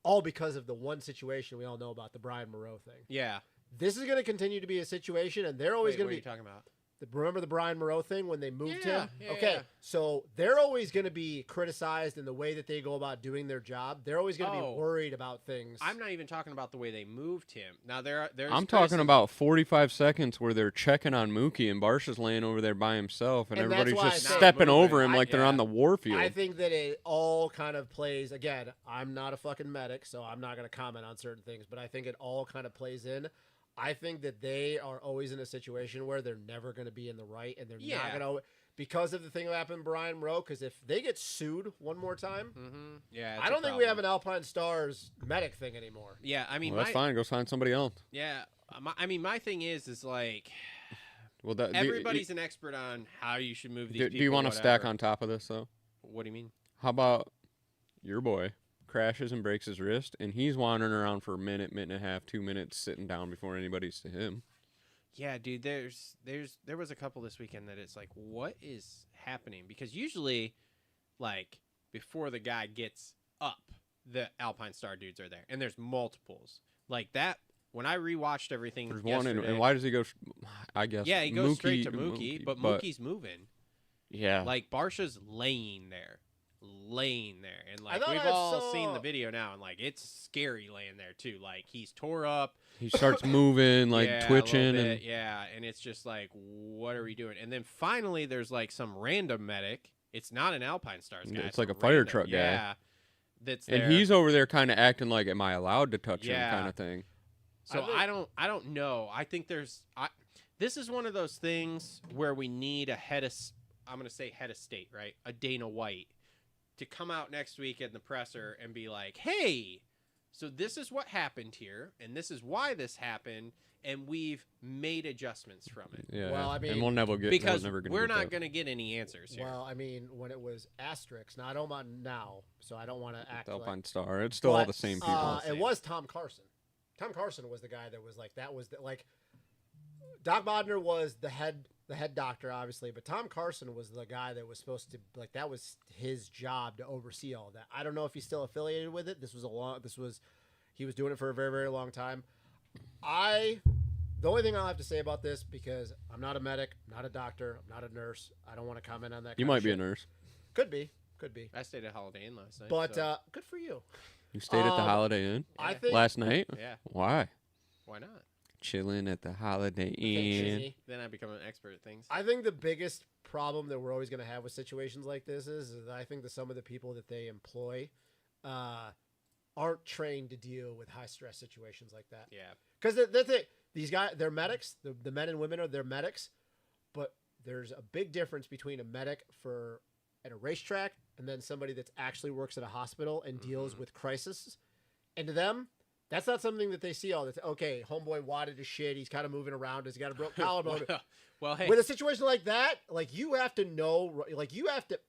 all because of the one situation we all know about, the Brian Moreau thing. yeah. This is going to continue to be a situation, and they're always Wait, going what to are you be. talking about? Remember the Brian Moreau thing when they moved Yeah, him? yeah, Okay, yeah. so they're always going to be criticized in the way that they go about doing their job. They're always going to Oh. be worried about things. I'm not even talking about the way they moved him. Now there's I'm talking criticism- about 45 seconds where they're checking on Mookie and Barsha's laying over there by himself, and And that's everybody's why just I say- stepping Not over moving. him like they're on the warfield. I think that it all kind of plays. Again, I'm not a fucking medic, so I'm not going to comment on certain things, but I think it all kind of plays in. I think that they are always in a situation where they're never going to be in the right, and they're not Yeah. going to, because of the thing that happened to Brian Moreau. Because if they get sued one more time, Mhm. Yeah, I it's a don't think we have problem. an Alpine Stars medic thing anymore. Yeah, I mean, well, that's fine. Go sign somebody else. yeah, I mean, my thing is like Well, that, everybody's an expert on how you should move these do people. you want to stack whatever. on top of this though? What do you mean? How about your boy crashes and breaks his wrist, and he's wandering around for a minute, minute and a half, 2 minutes, sitting down before anybody's to him. Yeah, dude. There was a couple this weekend that it's like, what is happening? Because usually, like before the guy gets up, the Alpine Star dudes are there, and there's multiples like that. When I rewatched everything, There's yesterday, one, and why does he go? I guess. Yeah, he goes straight to Mookie, but Mookie's moving. Yeah, like Barsha's laying there, and like we've I all seen the video now, and like it's scary laying there too. Like he's tore up. he starts moving, like Yeah, a twitching, little and bit, and it's just like, what are we doing? And then finally, there's like some random medic. It's not an Alpine Stars guy. It's like a fire truck guy. Yeah, that's there. and he's over there kind of acting like, "Am I allowed to touch him?" kind of thing. So I don't know. I think this is one of those things where we need a head of state, right? A Dana White to come out next week in the presser and be like, "Hey, so this is what happened here, and this is why this happened, and we've made adjustments from it." Yeah. Well, I mean, and we'll never get because we're not going to get any answers here. Well, I mean, when it was asterisks, now I don't want now, so I don't want to act Alpine like. Star. It's still all But, the same people. It was Tom Carson. Tom Carson was the guy that was like that was the, like Doc Bodner was the head doctor, obviously, but Tom Carson was the guy that was supposed to that was his job to oversee all that. I don't know if he's still affiliated with it. He was doing it for a very, very long time. The only thing I'll have to say about this, because I'm not a medic, I'm not a doctor, I'm not a nurse, I don't want to comment on that. You might be a nurse. Could be. I stayed at Holiday Inn last night. But so. good for you. You stayed at the Holiday Inn I think last night? Yeah. Why? Why not? Chilling at the Holiday Inn. Then I become an expert at things. I think the biggest problem that we're always going to have with situations like this is that I think that some of the people that they employ aren't trained to deal with high stress situations like that. Yeah. Because these guys, they're medics. The men and women they're medics, but there's a big difference between a medic at a racetrack and then somebody that actually works at a hospital and deals with crisis. And to them, that's not something that they see all the time. Okay, homeboy wadded his shit. He's kind of moving around. He's got a broke collarbone. Well, hey. With a situation like that, like you have to know, like you have to,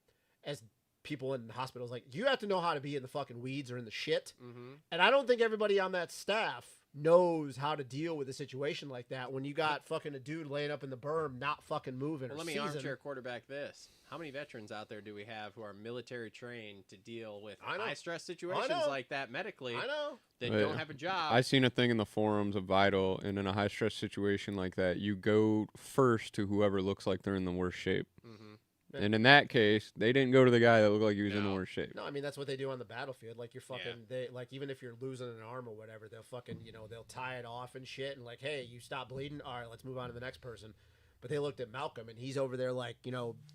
as people in hospitals, like you have to know how to be in the fucking weeds or in the shit. Mm-hmm. And I don't think everybody on that staff knows how to deal with a situation like that when you got fucking a dude laying up in the berm not fucking moving. Well, let me armchair quarterback this. How many veterans out there do we have who are military trained to deal with high stress situations like that medically? I know. That don't have a job. I seen a thing in the forums of Vital, and in a high stress situation like that, you go first to whoever looks like they're in the worst shape. Mm-hmm. And in that case, they didn't go to the guy that looked like he was in the worst shape. No, I mean that's what they do on the battlefield. Like you're fucking, they like even if you're losing an arm or whatever, they'll fucking they'll tie it off and shit, and like, hey, you stop bleeding. All right, let's move on to the next person. But they looked at Malcolm, and he's over there like,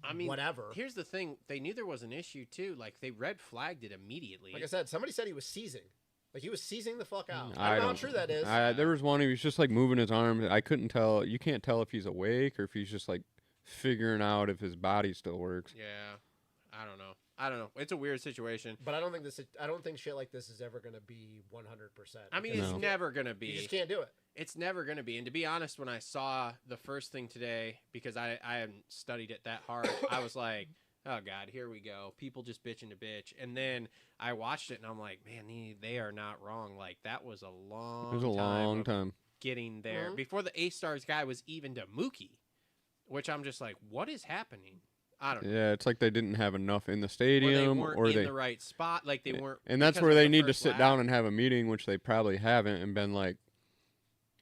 I mean, whatever. Here's the thing: they knew there was an issue too. Like they red flagged it immediately. Like I said, somebody said he was seizing. Like he was seizing the fuck out. I don't know how true that is. There was one. He was just like moving his arms. I couldn't tell. You can't tell if he's awake or if he's just like figuring out if his body still works. Yeah, I don't know. It's a weird situation. But I don't think shit like this is ever going to be 100%. I mean, it's never going to be. You just can't do it. It's never going to be. And to be honest, when I saw the first thing today, because I haven't studied it that hard, I was like, oh God, here we go. People just bitching to bitch. And then I watched it and I'm like, man, they are not wrong. Like that was a long time getting there. Mm-hmm. Before the A-Stars guy was even to Mookie, which I'm just like, what is happening? I don't know. Yeah, it's like they didn't have enough in the stadium, or in the right spot. Like they weren't. And that's where they need to sit down and have a meeting, which they probably haven't, and been like,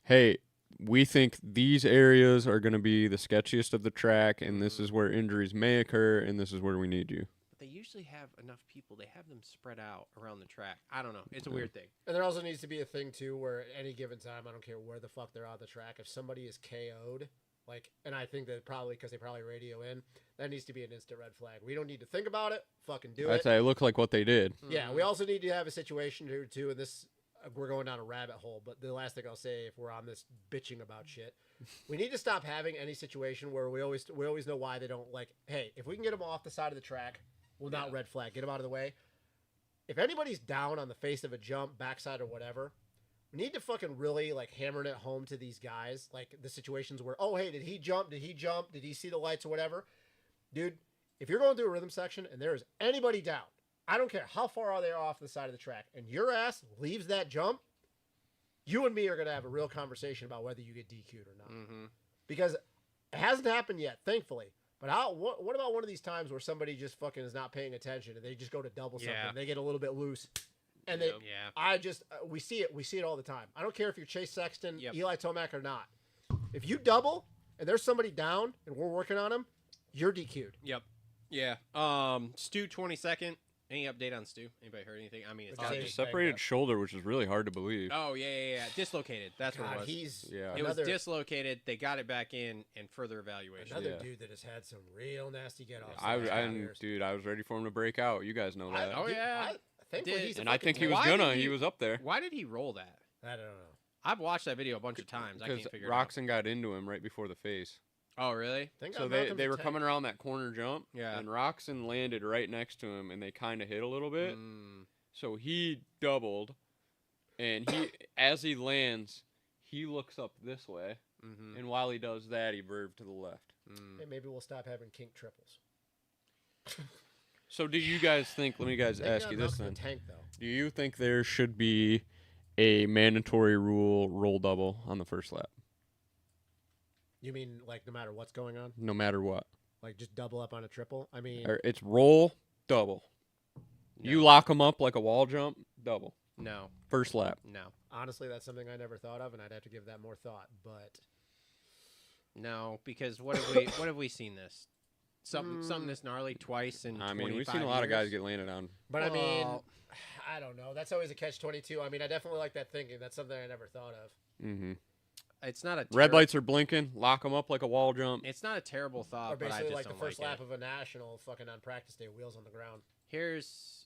hey, we think these areas are going to be the sketchiest of the track, and this is where injuries may occur, and this is where we need you. But they usually have enough people. They have them spread out around the track. I don't know. It's a weird thing. And there also needs to be a thing, too, where at any given time, I don't care where the fuck they're on the track, if somebody is KO'd, like, and I think that probably because they probably radio in, that needs to be an instant red flag. We don't need to think about it. Fucking do it. I'd say it looked like what they did. Yeah, we also need to have a situation here, too, and this, we're going down a rabbit hole, but the last thing I'll say, if we're on this bitching about shit, we need to stop having any situation where we always know why they don't, like, hey, if we can get them off the side of the track, we'll not red flag, get them out of the way. If anybody's down on the face of a jump, backside or whatever, we need to fucking really, like, hammer it home to these guys, like, the situations where, oh, hey, did he jump? Did he see the lights or whatever? Dude, if you're going through a rhythm section and there is anybody down, I don't care how far are they off the side of the track, and your ass leaves that jump, you and me are going to have a real conversation about whether you get DQ'd or not. Mm-hmm. Because it hasn't happened yet, thankfully. But what about one of these times where somebody just fucking is not paying attention and they just go to double something, they get a little bit loose, and they, we see it all the time. I don't care if you're Chase Sexton, Eli Tomac or not. If you double and there's somebody down and we're working on him, you're DQ'd. Yep. Yeah. Stu 22nd. Any update on Stu? Anybody heard anything? I mean, it's separated shoulder, which is really hard to believe. Oh yeah. Dislocated. That's what it was. It was dislocated. They got it back in and further evaluation. Another dude that has had some real nasty get-offs. I was ready for him to break out. You guys know that. I think he was gonna. He was up there. Why did he roll that? I don't know. I've watched that video a bunch of times. I can't figure it out. Roxon got into him right before the face. Oh, really? So they were coming around that corner jump, and Roxon landed right next to him, and they kind of hit a little bit. So he doubled, and as he lands, he looks up this way, and while he does that, he veered to the left. Hey, maybe we'll stop having kink triples. So do you guys think, let me ask you this then. Tank, though. Do you think there should be a mandatory rule roll double on the first lap? You mean like no matter what's going on? No matter what. Like just double up on a triple? I mean... Or it's roll, double. No. You lock them up like a wall jump, double. No. First lap. No. Honestly, that's something I never thought of, and I'd have to give that more thought, but... No, because what have we seen this? Something this gnarly twice in 25 years? We've seen a lot of guys get landed on. But I mean, I don't know. That's always a catch-22. I mean, I definitely like that thinking. That's something I never thought of. Mm-hmm. It's not a red lights are blinking. Lock them up like a wall jump. It's not a terrible thought. Or basically but I just like don't the first like lap of a national, fucking on practice day, wheels on the ground. Here's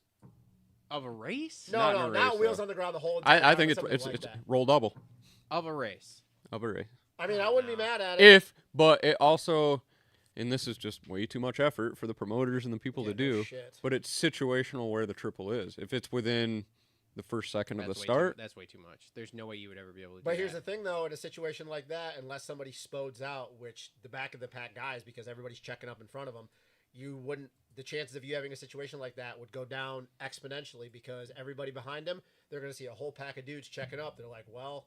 of a race. Not wheels on the ground the whole entire I think it's roll double of a race. Of a race. I mean, I wouldn't be mad at it. But it also, and this is just way too much effort for the promoters and the people to do. But it's situational where the triple is. If it's within the first second of the start, that's way too much. There's no way you would ever be able to do that. But here's the thing, though, in a situation like that, unless somebody spodes out, which the back of the pack guys, because everybody's checking up in front of them, the chances of you having a situation like that would go down exponentially because everybody behind them, they're going to see a whole pack of dudes checking up. They're like, well,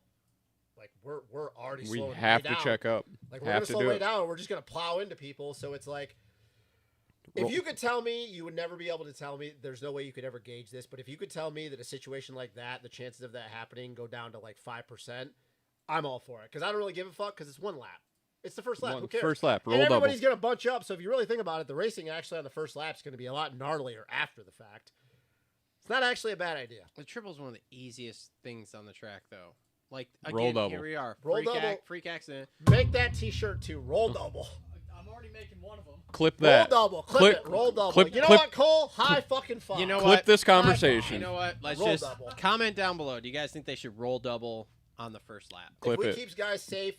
like we're already slowing way down. We have to check up. Like we're going to slow way down. We're just going to plow into people. So it's like, if you could tell me, you would never be able to tell me. There's no way you could ever gauge this. But if you could tell me that a situation like that, the chances of that happening go down to like 5%, I'm all for it. Because I don't really give a fuck because it's one lap. It's the first lap. Who cares? First lap. Roll and double. Everybody's going to bunch up. So if you really think about it, the racing actually on the first lap is going to be a lot gnarlier after the fact. It's not actually a bad idea. The triple is one of the easiest things on the track, though. Like, roll again, double. Here we are. Roll double. Freak accident. Make that T-shirt too. Roll double. I'm already making one of them. Clip that. Roll double. Clip it. Roll double. You know what, Cole? High fucking five. You know clip what? this conversation. You know what? Let's roll just double. Comment down below. Do you guys think they should roll double on the first lap? Clip if it. Keeps guys safe,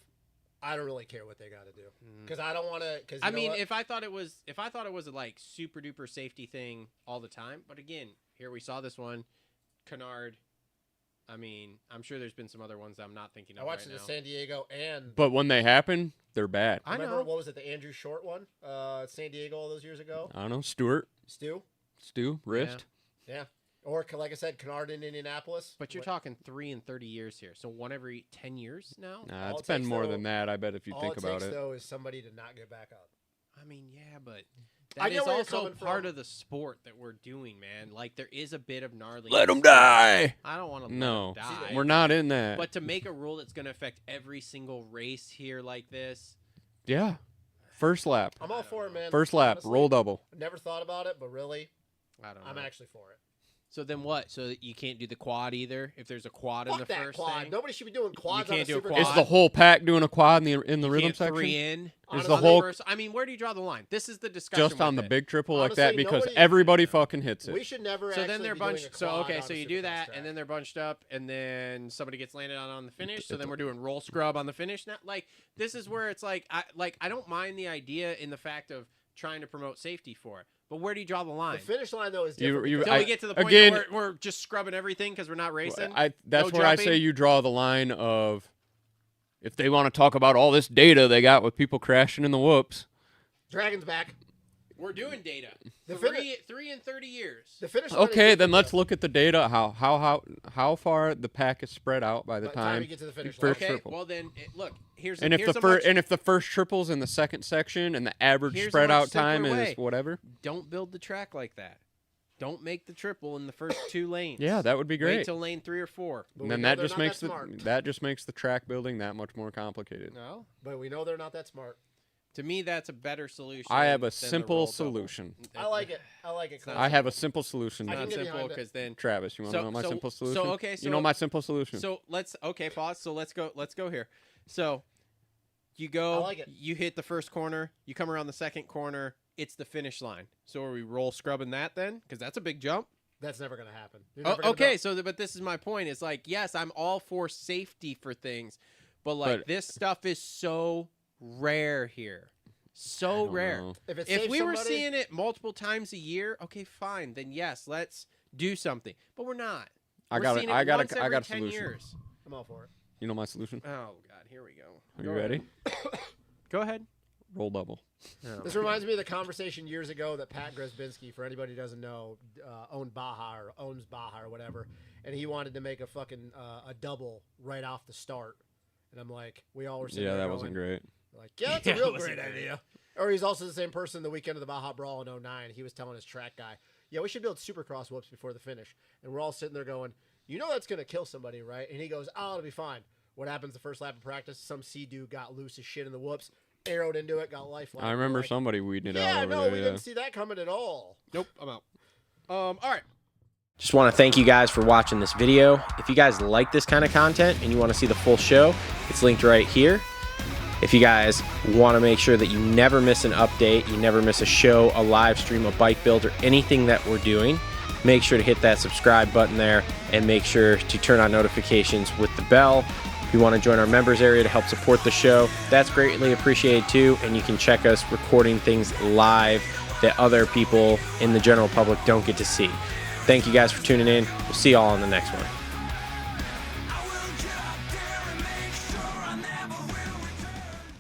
I don't really care what they got to do because I don't want to. Because I mean, if I thought it was a like super duper safety thing all the time, but again, here we saw this one, Canard. I mean, I'm sure there's been some other ones that I'm not thinking of. I watched the San Diego and. But when they happen, they're bad. I remember know. What was it? The Andrew Short one, San Diego all those years ago. I don't know. Stu, wrist. Yeah. Or like I said, Canard in Indianapolis. But you're talking 3 and 30 years here, so one every 10 years now. Nah, it's been more than that. I bet if you think about it. All it takes though is somebody to not get back up. I mean, yeah, but that is also part of the sport that we're doing, man. Like, there is a bit of gnarly. Let them die. I don't want to let them die. We're not in that. But to make a rule that's going to affect every single race here like this. Yeah. First lap. I'm all for it, man. First lap, honestly, roll double. Never thought about it, but really, I'm actually for it. So then what? So you can't do the quad either? If there's a quad in the first quad. thing? Nobody should be doing quads you can't on a do a Supercross. Is the whole pack doing a quad in the rhythm section? 3 in? Is the whole first, I mean, where do you draw the line? This is the discussion. Just on the big triple honestly, like that because everybody fucking hits it. We should never So actually then they're be doing bunched. a So quad okay, on so a you do Supercross that, track. and then they're bunched up, and then somebody gets landed on the finish. So then we're doing roll scrub on the finish. Now, like, this is where it's like I don't mind the idea in the fact of trying to promote safety for it. But where do you draw the line? The finish line, though, is different. Until we get to the point where we're just scrubbing everything because we're not racing? That's where I say you draw the line of if they want to talk about all this data they got with people crashing in the whoops. Dragon's back. We're doing data. The 3 and 30 years. The finish. Okay, then let's look at the data. How far the pack is spread out by the time you get to the finish first Okay, triple. well then, look. Here's And if the first triple's in the second section and the average Here's a spread much out time simpler is way. whatever. don't build the track like that. Don't make the triple in the first 2 lanes. Yeah, that would be great. Wait till lane 3 or 4. But And we then know that they're just not makes that smart. that just makes the track building that much more complicated. No. But we know they're not that smart. To me, that's a better solution. I have than a the simple roll double. solution. I like it. I like it. not I have a simple solution. I Not can get simple behind it. because then. Travis, you want to know my simple solution? okay, you know my simple solution. So let's pause. So let's go here. So you I go. like it. You hit the first corner. You come around the second corner. It's the finish line. So are we roll scrubbing that then? Because that's a big jump. That's never going to happen. You're Oh, never gonna okay, know. so but this is my point. It's like, yes, I'm all for safety for things, but this stuff is so rare here, so rare. If, it If saves we were somebody- seeing it multiple times a year, okay, fine. Then yes, let's do something. But we're not. I We're got seeing it. I got once a every 10 solution. Years. I'm all for it. You know my solution? Oh God, here we go. Are Go you ahead. ready? Go ahead. Roll double. Oh. This reminds me of the conversation years ago that Pat Grzebinski, for anybody who doesn't know, owns Baja or whatever, and he wanted to make a fucking a double right off the start. And I'm like, we all were sitting Yeah, there that going, wasn't great. like, yeah, that's Yeah, a it real wasn't great great. idea. Or he's also the same person the weekend of the Baja Brawl in 09. He was telling his track guy, yeah, we should build Supercross whoops before the finish. And we're all sitting there going, you know that's going to kill somebody, right? And he goes, oh, it'll be fine. What happens the first lap of practice? Some C-dude got loose as shit in the whoops, arrowed into it, got lifeline. I We're remember like, somebody weeding it yeah, out over no, there. we yeah. didn't see that coming at all. Nope, I'm out. All right. Just want to thank you guys for watching this video. If you guys like this kind of content and you want to see the full show, it's linked right here. If you guys want to make sure that you never miss an update, you never miss a show, a live stream, a bike build, or anything that we're doing, make sure to hit that subscribe button there and make sure to turn on notifications with the bell. If you want to join our members area to help support the show, that's greatly appreciated too, and you can check us recording things live that other people in the general public don't get to see. Thank you guys for tuning in. We'll see you all on the next one.